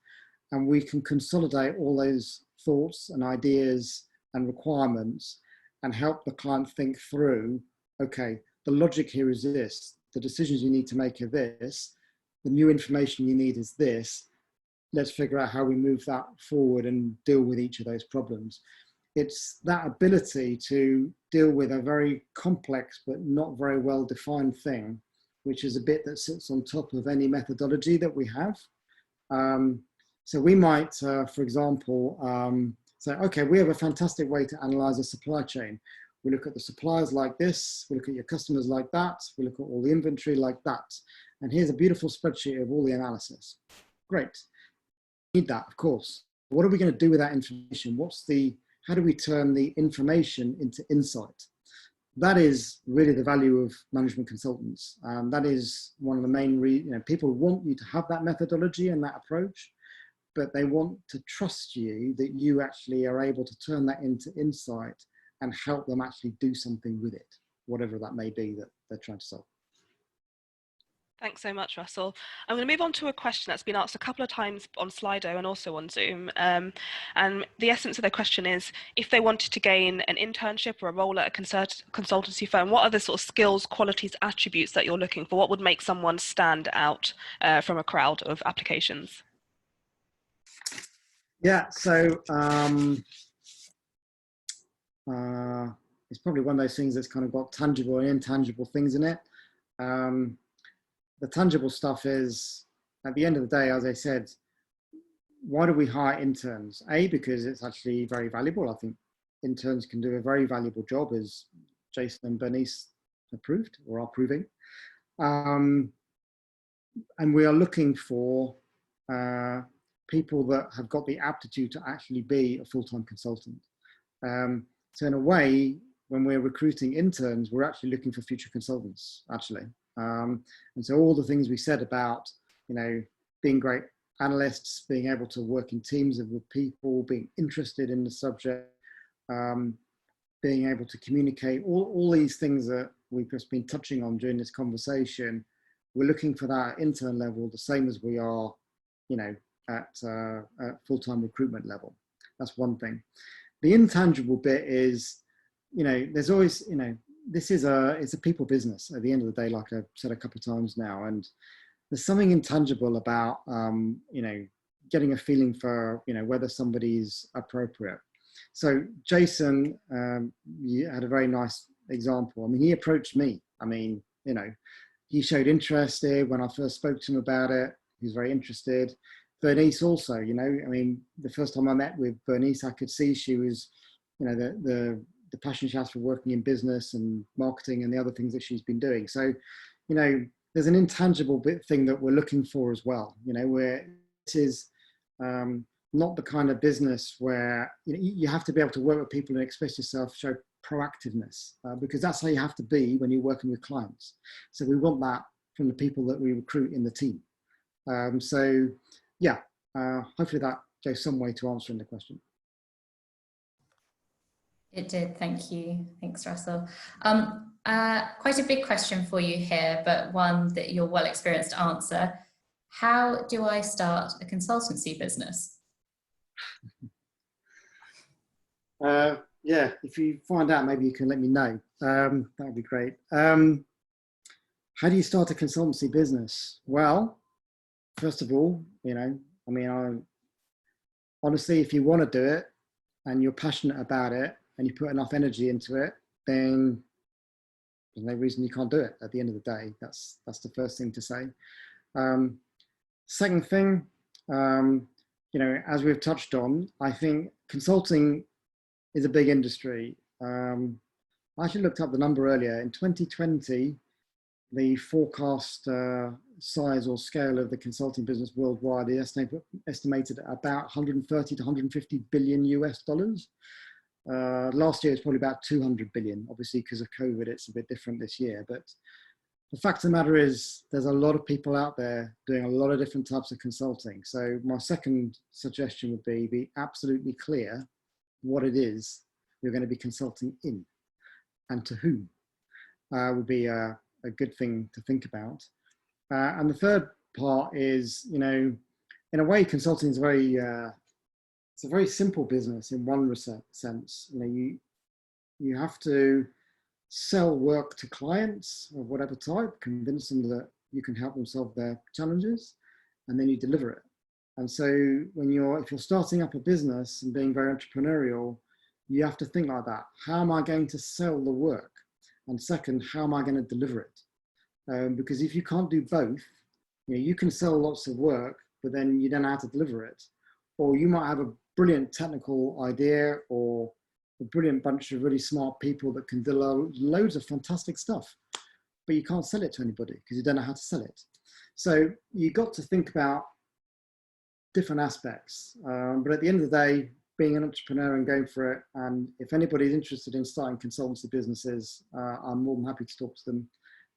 and we can consolidate all those thoughts and ideas and requirements and help the client think through, okay, the logic here is this, the decisions you need to make are this, the new information you need is this, let's figure out how we move that forward and deal with each of those problems. It's that ability to deal with a very complex but not very well defined thing, which is a bit that sits on top of any methodology that we have. So we might, for example, say, okay, we have a fantastic way to analyze a supply chain. We look at the suppliers like this, we look at your customers like that, we look at all the inventory like that. And here's a beautiful spreadsheet of all the analysis. Great. Need that, of course. What are we going to do with that information? How do we turn the information into insight? That is really the value of management consultants. That is one of the main reasons, people want you to have that methodology and that approach, but they want to trust you that you actually are able to turn that into insight and help them actually do something with it, whatever that may be that they're trying to solve. Thanks so much, Russell. I'm going to move on to a question that's been asked a couple of times on Slido and also on Zoom. And the essence of their question is, if they wanted to gain an internship or a role at a consultancy firm, what are the sort of skills, qualities, attributes that you're looking for? What would make someone stand out from a crowd of applications? Yeah, so it's probably one of those things that's kind of got tangible and intangible things in it. The tangible stuff is, at the end of the day, as I said, why do we hire interns? A, because it's actually very valuable. I think interns can do a very valuable job, as Jason and Bernice have proved or are proving. And we are looking for people that have got the aptitude to actually be a full-time consultant. So in a way, when we're recruiting interns, we're actually looking for future consultants, actually. And so all the things we said about, being great analysts, being able to work in teams with people, being interested in the subject, being able to communicate, all these things that we've just been touching on during this conversation, we're looking for that at intern level, the same as we are, at full-time recruitment level. That's one thing. The intangible bit is, there's always, it's a people business at the end of the day, like I've said a couple of times now, and there's something intangible about, getting a feeling for, whether somebody's appropriate. So Jason, you had a very nice example. I mean, he approached me. I mean, he showed interest when I first spoke to him about it. He was very interested. Bernice also, I mean, the first time I met with Bernice, I could see she was, the passion she has for working in business and marketing and the other things that she's been doing. So, there's an intangible thing that we're looking for as well, where it is not the kind of business where you have to be able to work with people and express yourself, show proactiveness, because that's how you have to be when you're working with clients. So we want that from the people that we recruit in the team. So yeah, hopefully that goes some way to answering the question. It did, thank you. Thanks, Russell. Quite a big question for you here, but one that you're well experienced to answer. How do I start a consultancy business? Yeah, if you find out, maybe you can let me know. That would be great. How do you start a consultancy business? Well, first of all, honestly, if you want to do it and you're passionate about it and you put enough energy into it, then there's no reason you can't do it at the end of the day. That's the first thing to say. Second thing, as we've touched on, I think consulting is a big industry. I actually looked up the number earlier. In 2020, the forecast size or scale of the consulting business worldwide is estimated at about 130 to 150 billion US dollars. Last year it's probably about 200 billion. Obviously, because of COVID, it's a bit different this year. But the fact of the matter is, there's a lot of people out there doing a lot of different types of consulting. So my second suggestion would be absolutely clear what it is you're going to be consulting in and to whom would be a good thing to think about. And the third part is, in a way, consulting is it's a very simple business in one sense. You have to sell work to clients of whatever type, convince them that you can help them solve their challenges, and then you deliver it. And so if you're starting up a business and being very entrepreneurial, you have to think like that. How am I going to sell the work? And second, how am I going to deliver it? Because if you can't do both, you can sell lots of work, but then you don't know how to deliver it. Or you might have a brilliant technical idea or a brilliant bunch of really smart people that can do loads of fantastic stuff, but you can't sell it to anybody because you don't know how to sell it. So you got to think about different aspects. But at the end of the day, being an entrepreneur and going for it, and if anybody's interested in starting consultancy businesses, I'm more than happy to talk to them.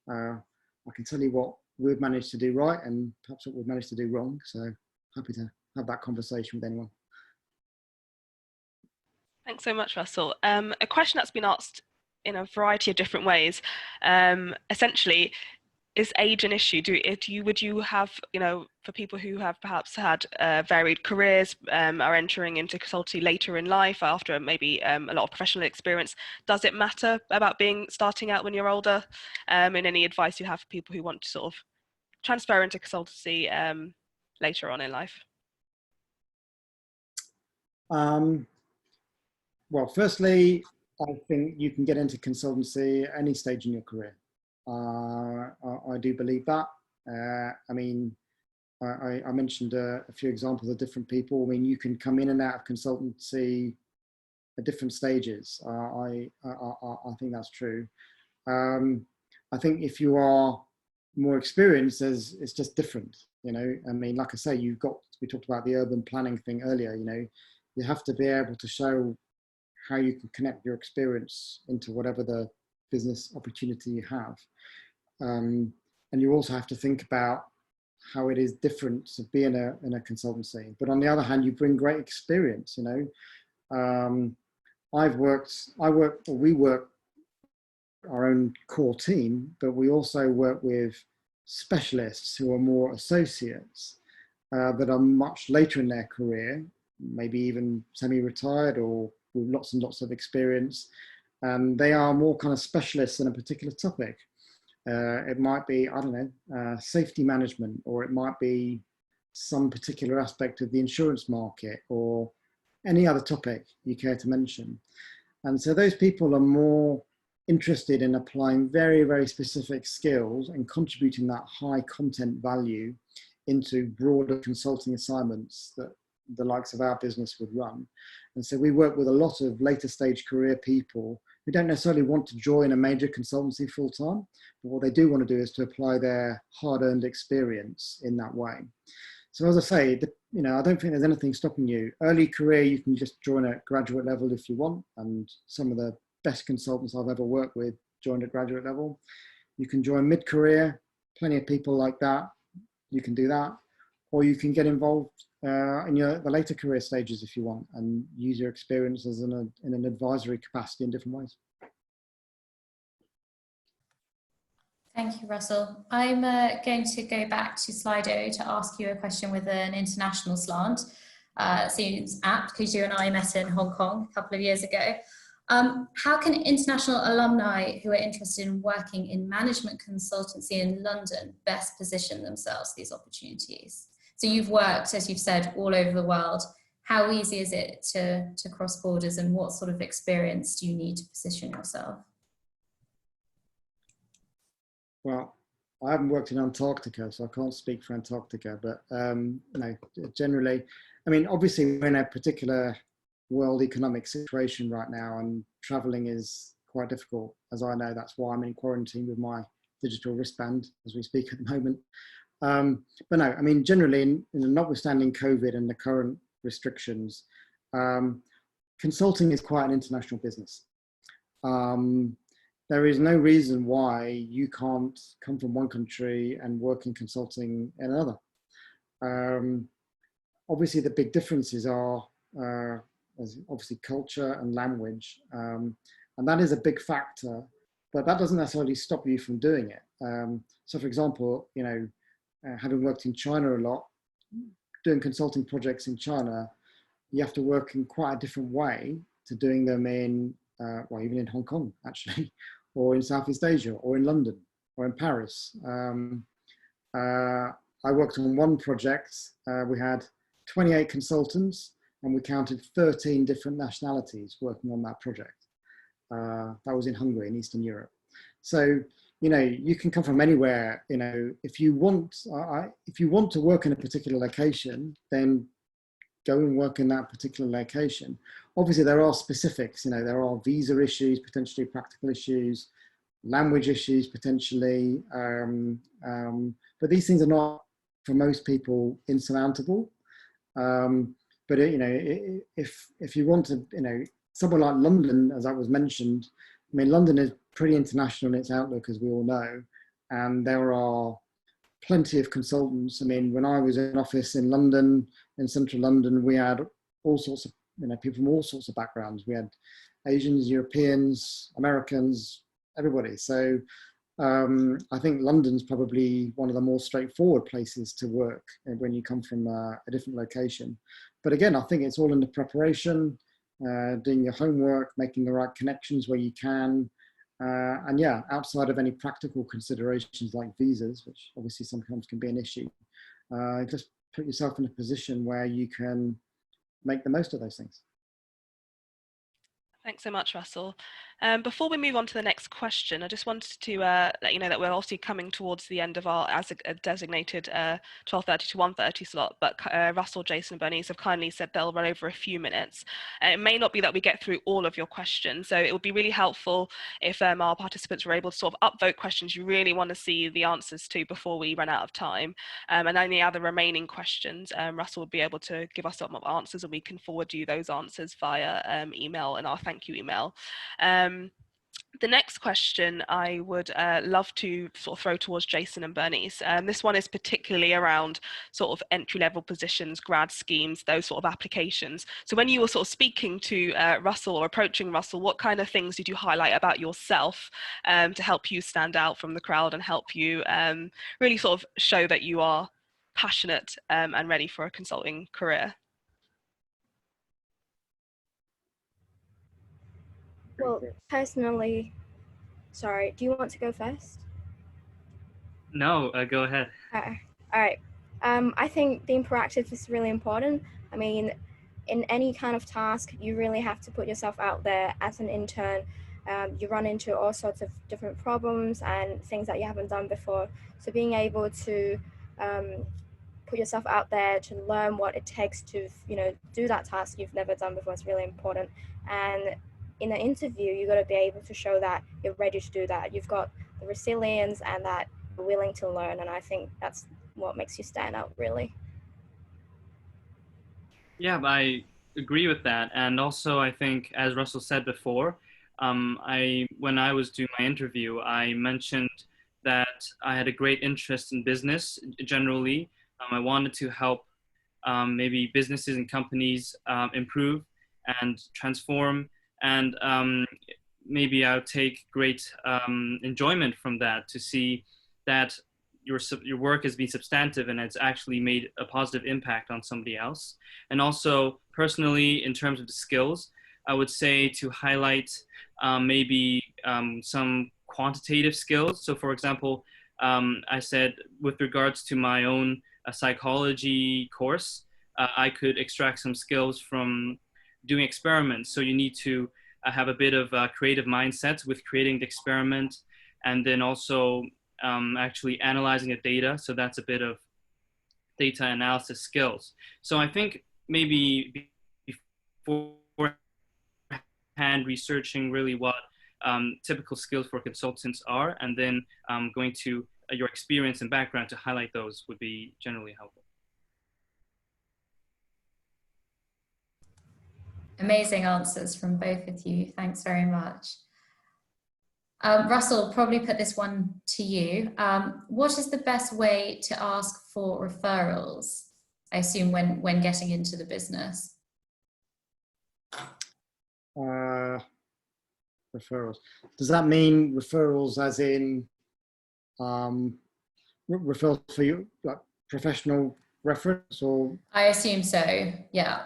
I can tell you what we've managed to do right and perhaps what we've managed to do wrong. So happy to have that conversation with anyone. Thanks so much, Russell. A question that's been asked in a variety of different ways. Essentially, is age an issue? Would you have, for people who have perhaps had varied careers, are entering into consultancy later in life after maybe a lot of professional experience, does it matter about starting out when you're older? And any advice you have for people who want to sort of transfer into consultancy later on in life? Well, firstly, I think you can get into consultancy at any stage in your career. I do believe that. I mentioned a few examples of different people. You can come in and out of consultancy at different stages. I think that's true. I think if you are more experienced, it's just different. Like I say, we talked about the urban planning thing earlier. You have to be able to show how you can connect your experience into whatever the business opportunity you have. And you also have to think about how it is different to be in a consultancy. But on the other hand, you bring great experience. We work our own core team, but we also work with specialists who are more associates that are much later in their career, maybe even semi-retired or with lots and lots of experience. They are more kind of specialists in a particular topic. It might be, safety management, or it might be some particular aspect of the insurance market, or any other topic you care to mention. And so those people are more interested in applying very, very specific skills and contributing that high content value into broader consulting assignments that the likes of our business would run. And so we work with a lot of later stage career people who don't necessarily want to join a major consultancy full time, but what they do want to do is to apply their hard-earned experience in that way. So as I say, I don't think there's anything stopping you. Early career, you can just join at graduate level if you want, and some of the best consultants I've ever worked with joined at graduate level. You can join mid-career, plenty of people like that. You can do that, or you can get involved in the later career stages if you want, and use your experience in an advisory capacity in different ways. Thank you, Russell. I'm going to go back to Slido to ask you a question with an international slant. Seems apt because you and I met in Hong Kong a couple of years ago. How can international alumni who are interested in working in management consultancy in London best position themselves for these opportunities? So you've worked, as you've said, all over the world. How easy is it to cross borders, and what sort of experience do you need to position yourself? Well, I haven't worked in Antarctica, so I can't speak for Antarctica, but no, generally, I mean, obviously we're in a particular world economic situation right now, and traveling is quite difficult, as I know. That's why I'm in quarantine with my digital wristband as we speak at the moment. But no, I mean, generally, notwithstanding COVID and the current restrictions, consulting is quite an international business. There is no reason why you can't come from one country and work in consulting in another. Obviously, the big differences are obviously culture and language, and that is a big factor, but that doesn't necessarily stop you from doing it. So for example, you know, having worked in China a lot, doing consulting projects in China, you have to work in quite a different way to doing them in, well, even in Hong Kong, actually, or in Southeast Asia, or in London, or in Paris. I worked on one project, we had 28 consultants, and we counted 13 different nationalities working on that project. That was in Hungary, in Eastern Europe. So, you know, you can come from anywhere. You know, if you want to work in a particular location, then go and work in that particular location. Obviously, there are specifics. You know, there are visa issues, potentially practical issues, language issues, potentially. But these things are not, for most people, insurmountable. But you know, if you want to, you know, somewhere like London, as that was mentioned, I mean, London is pretty international in its outlook, as we all know, and there are plenty of consultants. I mean, when I was in office in London, in central London, we had all sorts of, you know, people from all sorts of backgrounds. We had Asians, Europeans, Americans, everybody. So I think London's probably one of the more straightforward places to work when you come from a different location. But again, I think it's all in the preparation, doing your homework, making the right connections where you can. And yeah, outside of any practical considerations like visas, which obviously sometimes can be an issue, just put yourself in a position where you can make the most of those things. Thanks so much, Russell. Before we move on to the next question, I just wanted to let you know that we're obviously coming towards the end of our, as a designated 12:30 to 1:30 slot, but Russell, Jason and Bernice have kindly said they'll run over a few minutes. It may not be that we get through all of your questions, so it would be really helpful if our participants were able to sort of upvote questions you really want to see the answers to before we run out of time. And any other remaining questions, Russell will be able to give us some answers, and we can forward you those answers via email and our thank you email. The next question I would love to sort of throw towards Jason and Bernice. This one is particularly around sort of entry-level positions, grad schemes, those sort of applications. So when you were sort of speaking to Russell or approaching Russell, what kind of things did you highlight about yourself to help you stand out from the crowd and help you really sort of show that you are passionate and ready for a consulting career? Well, personally, sorry, do you want to go first? No, go ahead. All right. I think being proactive is really important. I mean, in any kind of task, you really have to put yourself out there. As an intern, you run into all sorts of different problems and things that you haven't done before. So being able to put yourself out there to learn what it takes to, you know, do that task you've never done before is really important. And in an interview, you got to be able to show that you're ready to do that. You've got the resilience and that you're willing to learn. And I think that's what makes you stand out, really. Yeah, I agree with that. And also, I think, as Russell said before, when I was doing my interview, I mentioned that I had a great interest in business generally. I wanted to help maybe businesses and companies improve and transform. And maybe I'll take great enjoyment from that, to see that your work has been substantive and it's actually made a positive impact on somebody else. And also personally, in terms of the skills, I would say to highlight maybe some quantitative skills. So for example, I said with regards to my own psychology course, I could extract some skills from doing experiments. So you need to have a bit of creative mindset with creating the experiment, and then also actually analyzing the data. So that's a bit of data analysis skills. So I think maybe beforehand researching really what typical skills for consultants are, and then going to your experience and background to highlight those would be generally helpful. Amazing answers from both of you. Thanks very much. Russell, probably put this one to you. What is the best way to ask for referrals? I assume when getting into the business. Referrals. Does that mean referrals as in referrals for you, like professional reference, or? I assume so, yeah.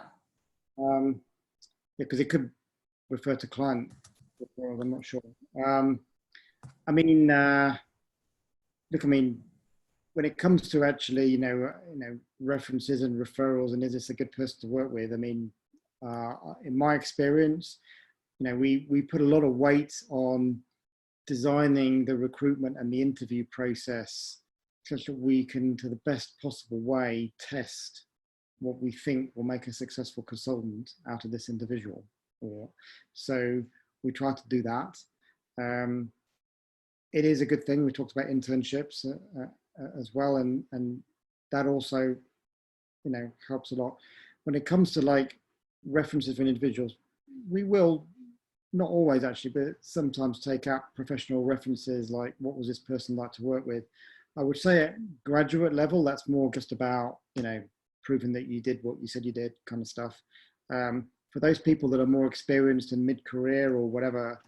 Because it could refer to client referrals, I'm not sure. I mean, look, I mean, when it comes to actually, you know, references and referrals, and is this a good person to work with? I mean, in my experience, you know, we put a lot of weight on designing the recruitment and the interview process such that we can, to the best possible way, test what we think will make a successful consultant out of this individual. So we try to do that. It is a good thing. We talked about internships as well, and that also, you know, helps a lot. When it comes to like references from individuals, we will, not always actually, but sometimes take out professional references, like what was this person like to work with. I would say at graduate level, that's more just about, you know, proving that you did what you said you did, kind of stuff. For those people that are more experienced in mid-career or whatever,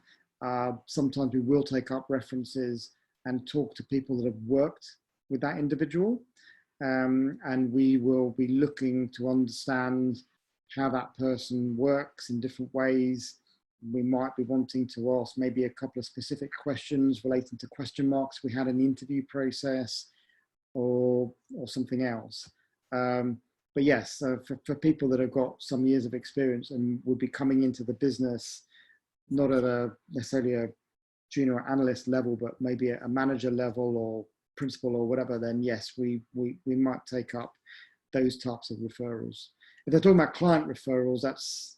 sometimes we will take up references and talk to people that have worked with that individual. And we will be looking to understand how that person works in different ways. We might be wanting to ask maybe a couple of specific questions relating to question marks we had in the interview process, or something else. But yes, for people that have got some years of experience and would be coming into the business, not at a necessarily a junior analyst level, but maybe at a manager level or principal or whatever, then yes, we might take up those types of referrals. If they're talking about client referrals, that's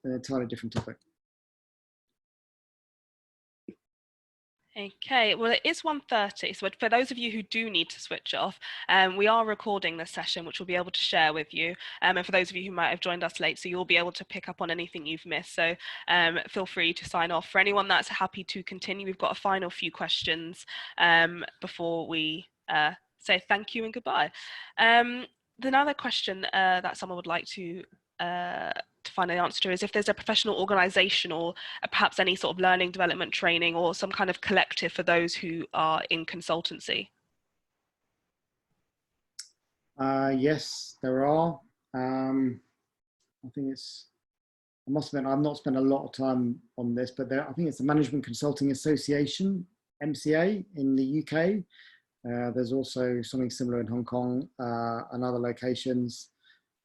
an entirely different topic. Okay, well, it is 1:30, so for those of you who do need to switch off, we are recording this session, which we'll be able to share with you. And for those of you who might have joined us late, so you'll be able to pick up on anything you've missed. So feel free to sign off. For anyone that's happy to continue, we've got a final few questions before we say thank you and goodbye. Another question that someone would like to find an answer to is if there's a professional organization or perhaps any sort of learning development training or some kind of collective for those who are in consultancy. Yes, there are. I think I must admit, I've not spent a lot of time on this, but I think it's the Management Consulting Association, MCA, in the UK. There's also something similar in Hong Kong and other locations.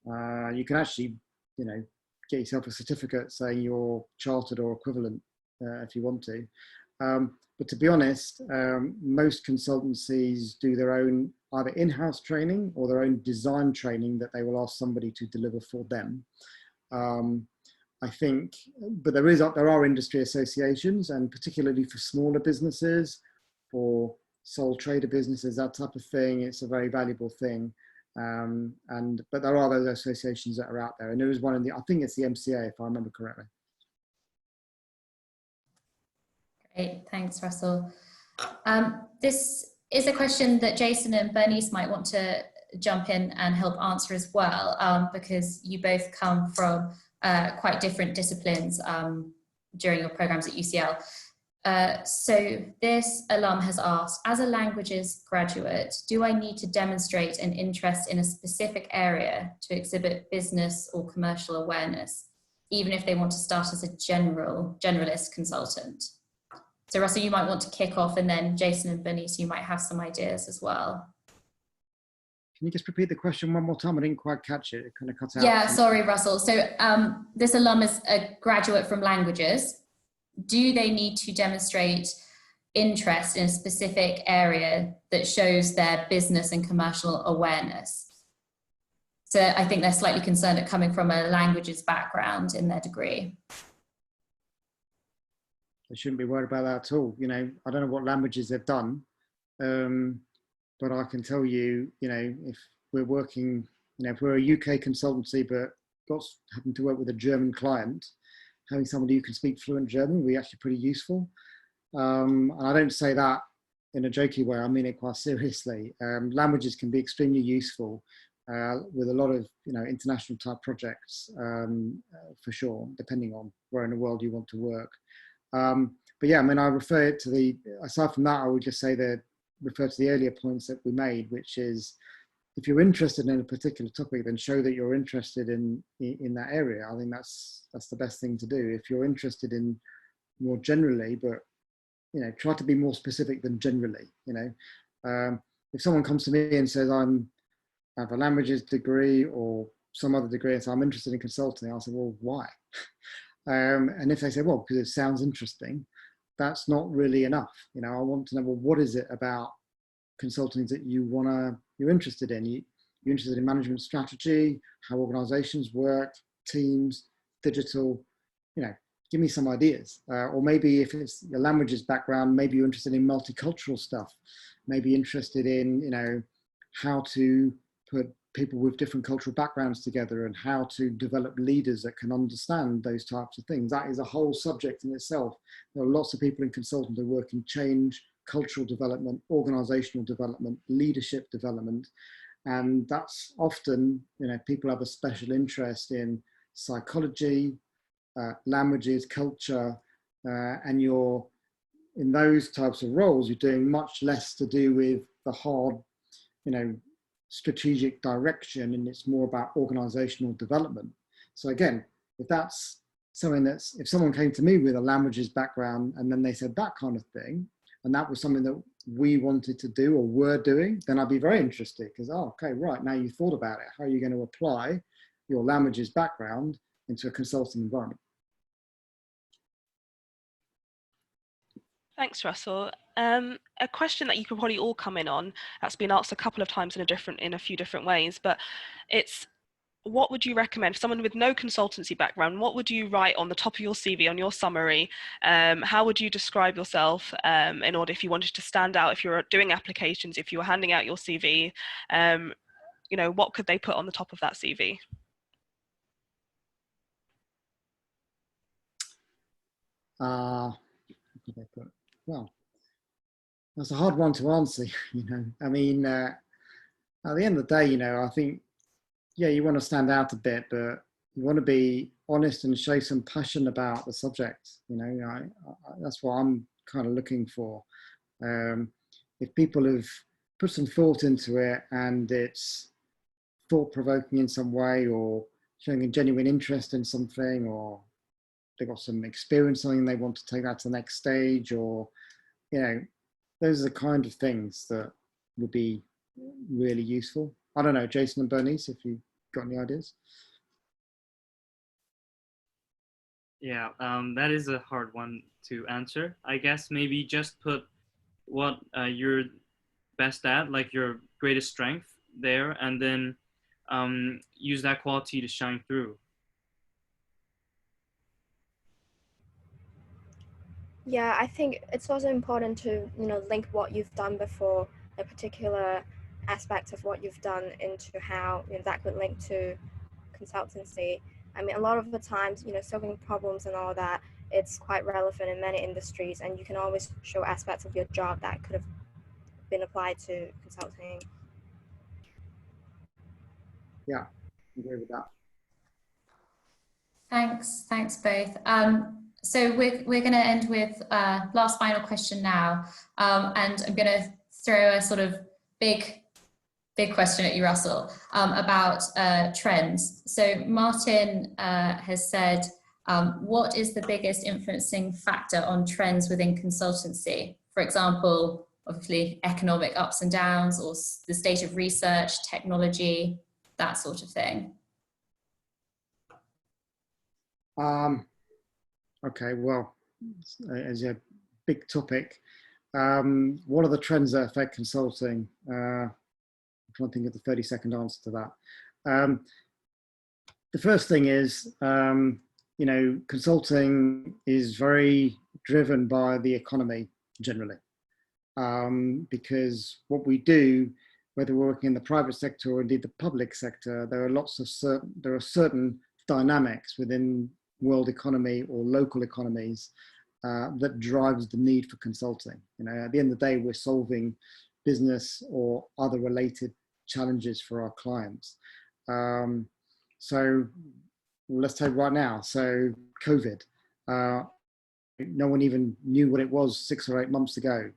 You can actually, you know, get yourself a certificate saying you're chartered or equivalent if you want to. But to be honest, most consultancies do their own either in-house training or their own design training that they will ask somebody to deliver for them. I think, but there are industry associations, and particularly for smaller businesses, for sole trader businesses, that type of thing, it's a very valuable thing. But there are those associations that are out there, and there is one I think it's the MCA, if I remember correctly. Great, thanks, Russell. This is a question that Jason and Bernice might want to jump in and help answer as well, because you both come from quite different disciplines during your programs at UCL. So this alum has asked, as a languages graduate, do I need to demonstrate an interest in a specific area to exhibit business or commercial awareness, even if they want to start as a generalist consultant? So Russell, you might want to kick off, and then Jason and Bernice, you might have some ideas as well. Can you just repeat the question one more time? I didn't quite catch it. It kind of cut out. Yeah, sorry, Russell. So this alum is a graduate from languages. Do they need to demonstrate interest in a specific area that shows their business and commercial awareness? So I think they're slightly concerned at coming from a languages background in their degree. They shouldn't be worried about that at all. You know, I don't know what languages they've done, but I can tell you, you know, if we're working, you know, if we're a UK consultancy, but happen to work with a German client, having somebody who can speak fluent German will be actually pretty useful. And I don't say that in a jokey way, I mean it quite seriously. Languages can be extremely useful with a lot of, you know, international type projects, for sure, depending on where in the world you want to work. But yeah, I mean, I refer it to aside from that, I would just say that refer to the earlier points that we made, which is, if you're interested in a particular topic, then show that you're interested in that area. I think that's the best thing to do. If you're interested in more generally, but, you know, try to be more specific than generally, you know. If someone comes to me and says, I have a languages degree or some other degree, and so I'm interested in consulting, I'll say, well, why? And if they say, well, because it sounds interesting, that's not really enough. You know, I want to know, well, what is it about consulting that you're interested in? You're interested in management strategy, how organizations work, teams, digital, you know, give me some ideas. Or maybe if it's your languages background, maybe you're interested in multicultural stuff, maybe interested in, you know, how to put people with different cultural backgrounds together and how to develop leaders that can understand those types of things. That is a whole subject in itself. There are lots of people in consulting who work in change, cultural development, organizational development, leadership development. And that's often, you know, people have a special interest in psychology, languages, culture, and you're in those types of roles, you're doing much less to do with the hard, you know, strategic direction, and it's more about organizational development. So again, if that's something if someone came to me with a languages background and then they said that kind of thing, and that was something that we wanted to do or were doing, then I'd be very interested, because, oh, okay, right, now you thought about it. How are you going to apply your languages background into a consulting environment? Thanks, Russell. A question that you could probably all come in on, that's been asked a couple of times in a few different ways, but it's, what would you recommend for someone with no consultancy background? What would you write on the top of your CV, on your summary? How would you describe yourself in order, if you wanted to stand out, if you were doing applications, if you were handing out your CV, you know, what could they put on the top of that CV? Well, that's a hard one to answer, you know. I mean, at the end of the day, you know, I think, yeah, you want to stand out a bit, but you want to be honest and show some passion about the subject. You know, that's what I'm kind of looking for. If people have put some thought into it and it's thought-provoking in some way, or showing a genuine interest in something, or they've got some experience, something they want to take that to the next stage, or, you know, those are the kind of things that would be really useful. I don't know, Jason and Bernice, if you've got any ideas. Yeah, that is a hard one to answer. I guess maybe just put what you're best at, like your greatest strength there, and then use that quality to shine through. Yeah, I think it's also important to, you know, link what you've done before, a particular aspect of what you've done, into how, you know, that could link to consultancy. I mean, a lot of the times, you know, solving problems and all that, it's quite relevant in many industries, and you can always show aspects of your job that could have been applied to consulting. Yeah, I agree with that. Thanks both. So we're going to end with last final question now, and I'm going to throw a sort of big question at you, Russell, about trends. So Martin has said, what is the biggest influencing factor on trends within consultancy? For example, obviously economic ups and downs, or the state of research, technology, that sort of thing. Okay, well, as a big topic, what are the trends that affect consulting? I'm trying to think of the 30-second answer to that. The first thing is, you know, consulting is very driven by the economy generally, because what we do, whether we're working in the private sector or indeed the public sector, there are certain dynamics within world economy or local economies that drives the need for consulting. You know, at the end of the day, we're solving business or other related challenges for our clients. So let's take right now. So COVID, no one even knew what it was 6 or 8 months ago.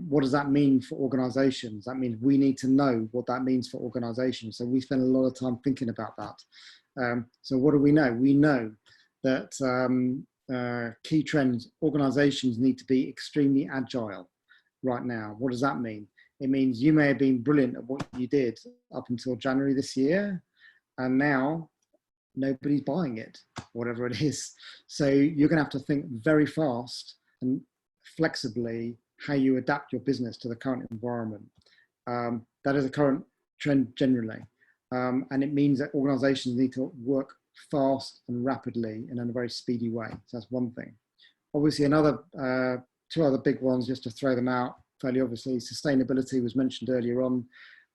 What does that mean for organizations? That means we need to know what that means for organizations. So we spend a lot of time thinking about that. So what do we know? We know that key trends, organizations need to be extremely agile right now. What does that mean? It means you may have been brilliant at what you did up until January this year, and now nobody's buying it, whatever it is. So you're going to have to think very fast and flexibly how you adapt your business to the current environment. That is a current trend generally. And it means that organizations need to work fast and rapidly and in a very speedy way. So that's one thing. Obviously, two other big ones, just to throw them out fairly obviously, sustainability was mentioned earlier on.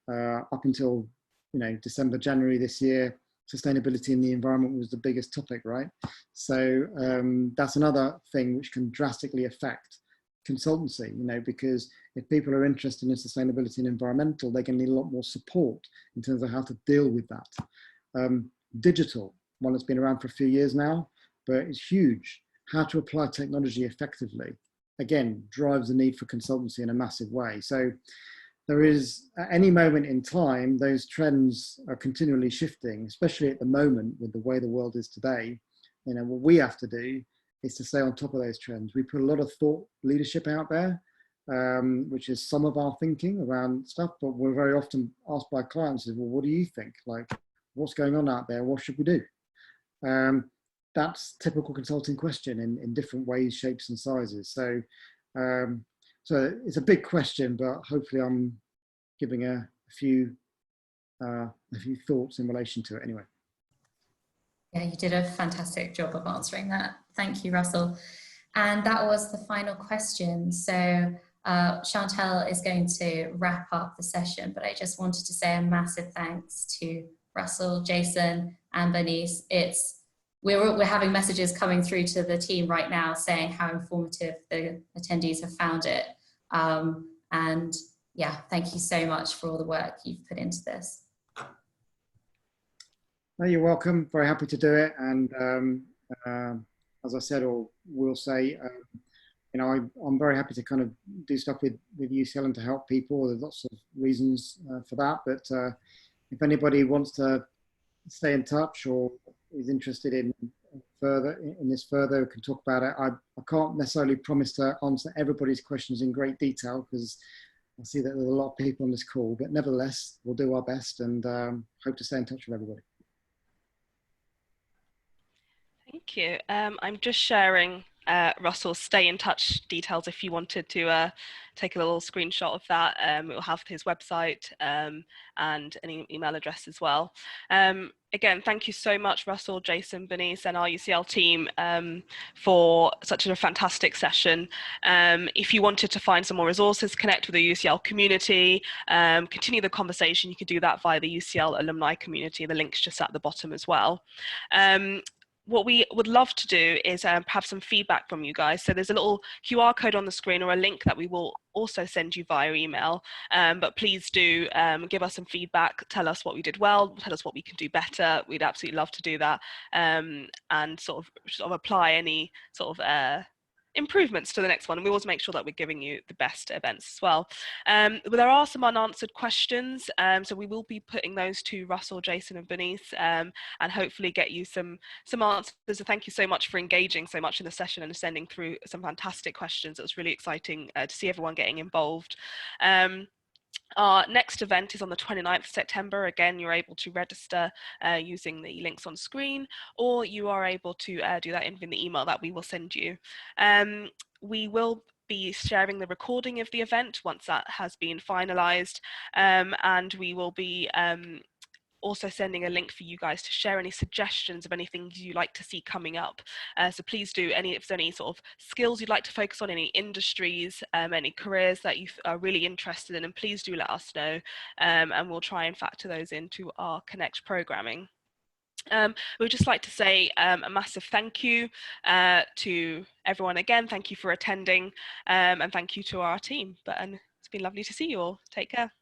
Up until, you know, December, January this year, sustainability in the environment was the biggest topic, right? So that's another thing which can drastically affect consultancy, you know, because if people are interested in sustainability and environmental, they're going to need a lot more support in terms of how to deal with that. Digital, one that's been around for a few years now, but it's huge. How to apply technology effectively, again, drives the need for consultancy in a massive way. So there is, at any moment in time, those trends are continually shifting, especially at the moment with the way the world is today. You know, what we have to do is to stay on top of those trends. We put a lot of thought leadership out there, which is some of our thinking around stuff, but we're very often asked by clients, well, what do you think? Like, what's going on out there? What should we do? That's typical consulting question in different ways, shapes and sizes. So, so it's a big question, but hopefully I'm giving a few thoughts in relation to it anyway. Yeah, you did a fantastic job of answering that. Thank you, Russell. And that was the final question. So Chantal is going to wrap up the session, but I just wanted to say a massive thanks to Russell, Jason, and Bernice. We're having messages coming through to the team right now saying how informative the attendees have found it. And yeah, thank you so much for all the work you've put into this. No, you're welcome. Very happy to do it. And as I said, or will say, you know, I'm very happy to kind of do stuff with UCL and to help people. There's lots of reasons for that. But if anybody wants to stay in touch or is interested in this further, we can talk about it. I can't necessarily promise to answer everybody's questions in great detail because I see that there's a lot of people on this call, but nevertheless, we'll do our best and hope to stay in touch with everybody. Thank you. I'm just sharing Russell's stay in touch details if you wanted to take a little screenshot of that. We'll have his website and an email address as well. Again, thank you so much, Russell, Jason, Bernice, and our UCL team for such a fantastic session. If you wanted to find some more resources, connect with the UCL community, continue the conversation, you could do that via the UCL alumni community. The link's just at the bottom as well. what we would love to do is have some feedback from you guys. So there's a little QR code on the screen or a link that we will also send you via email. But please do give us some feedback, tell us what we did well, tell us what we can do better. We'd absolutely love to do that, and sort of apply any sort of improvements to the next one. And we always make sure that we're giving you the best events as well. But there are some unanswered questions, so we will be putting those to Russell, Jason and Bernice, and hopefully get you some answers. So thank you so much for engaging so much in the session and sending through some fantastic questions. It was really exciting to see everyone getting involved. Our next event is on the 29th of September. Again, you're able to register using the links on screen, or you are able to do that in the email that we will send you. We will be sharing the recording of the event once that has been finalized, and we will be also sending a link for you guys to share any suggestions of anything you'd like to see coming up. So please do, if there's any sort of skills you'd like to focus on, any industries, any careers that you are really interested in, and please do let us know, and we'll try and factor those into our Connect programming. We'd just like to say a massive thank you to everyone again. Thank you for attending, and thank you to our team. It's been lovely to see you all. Take care.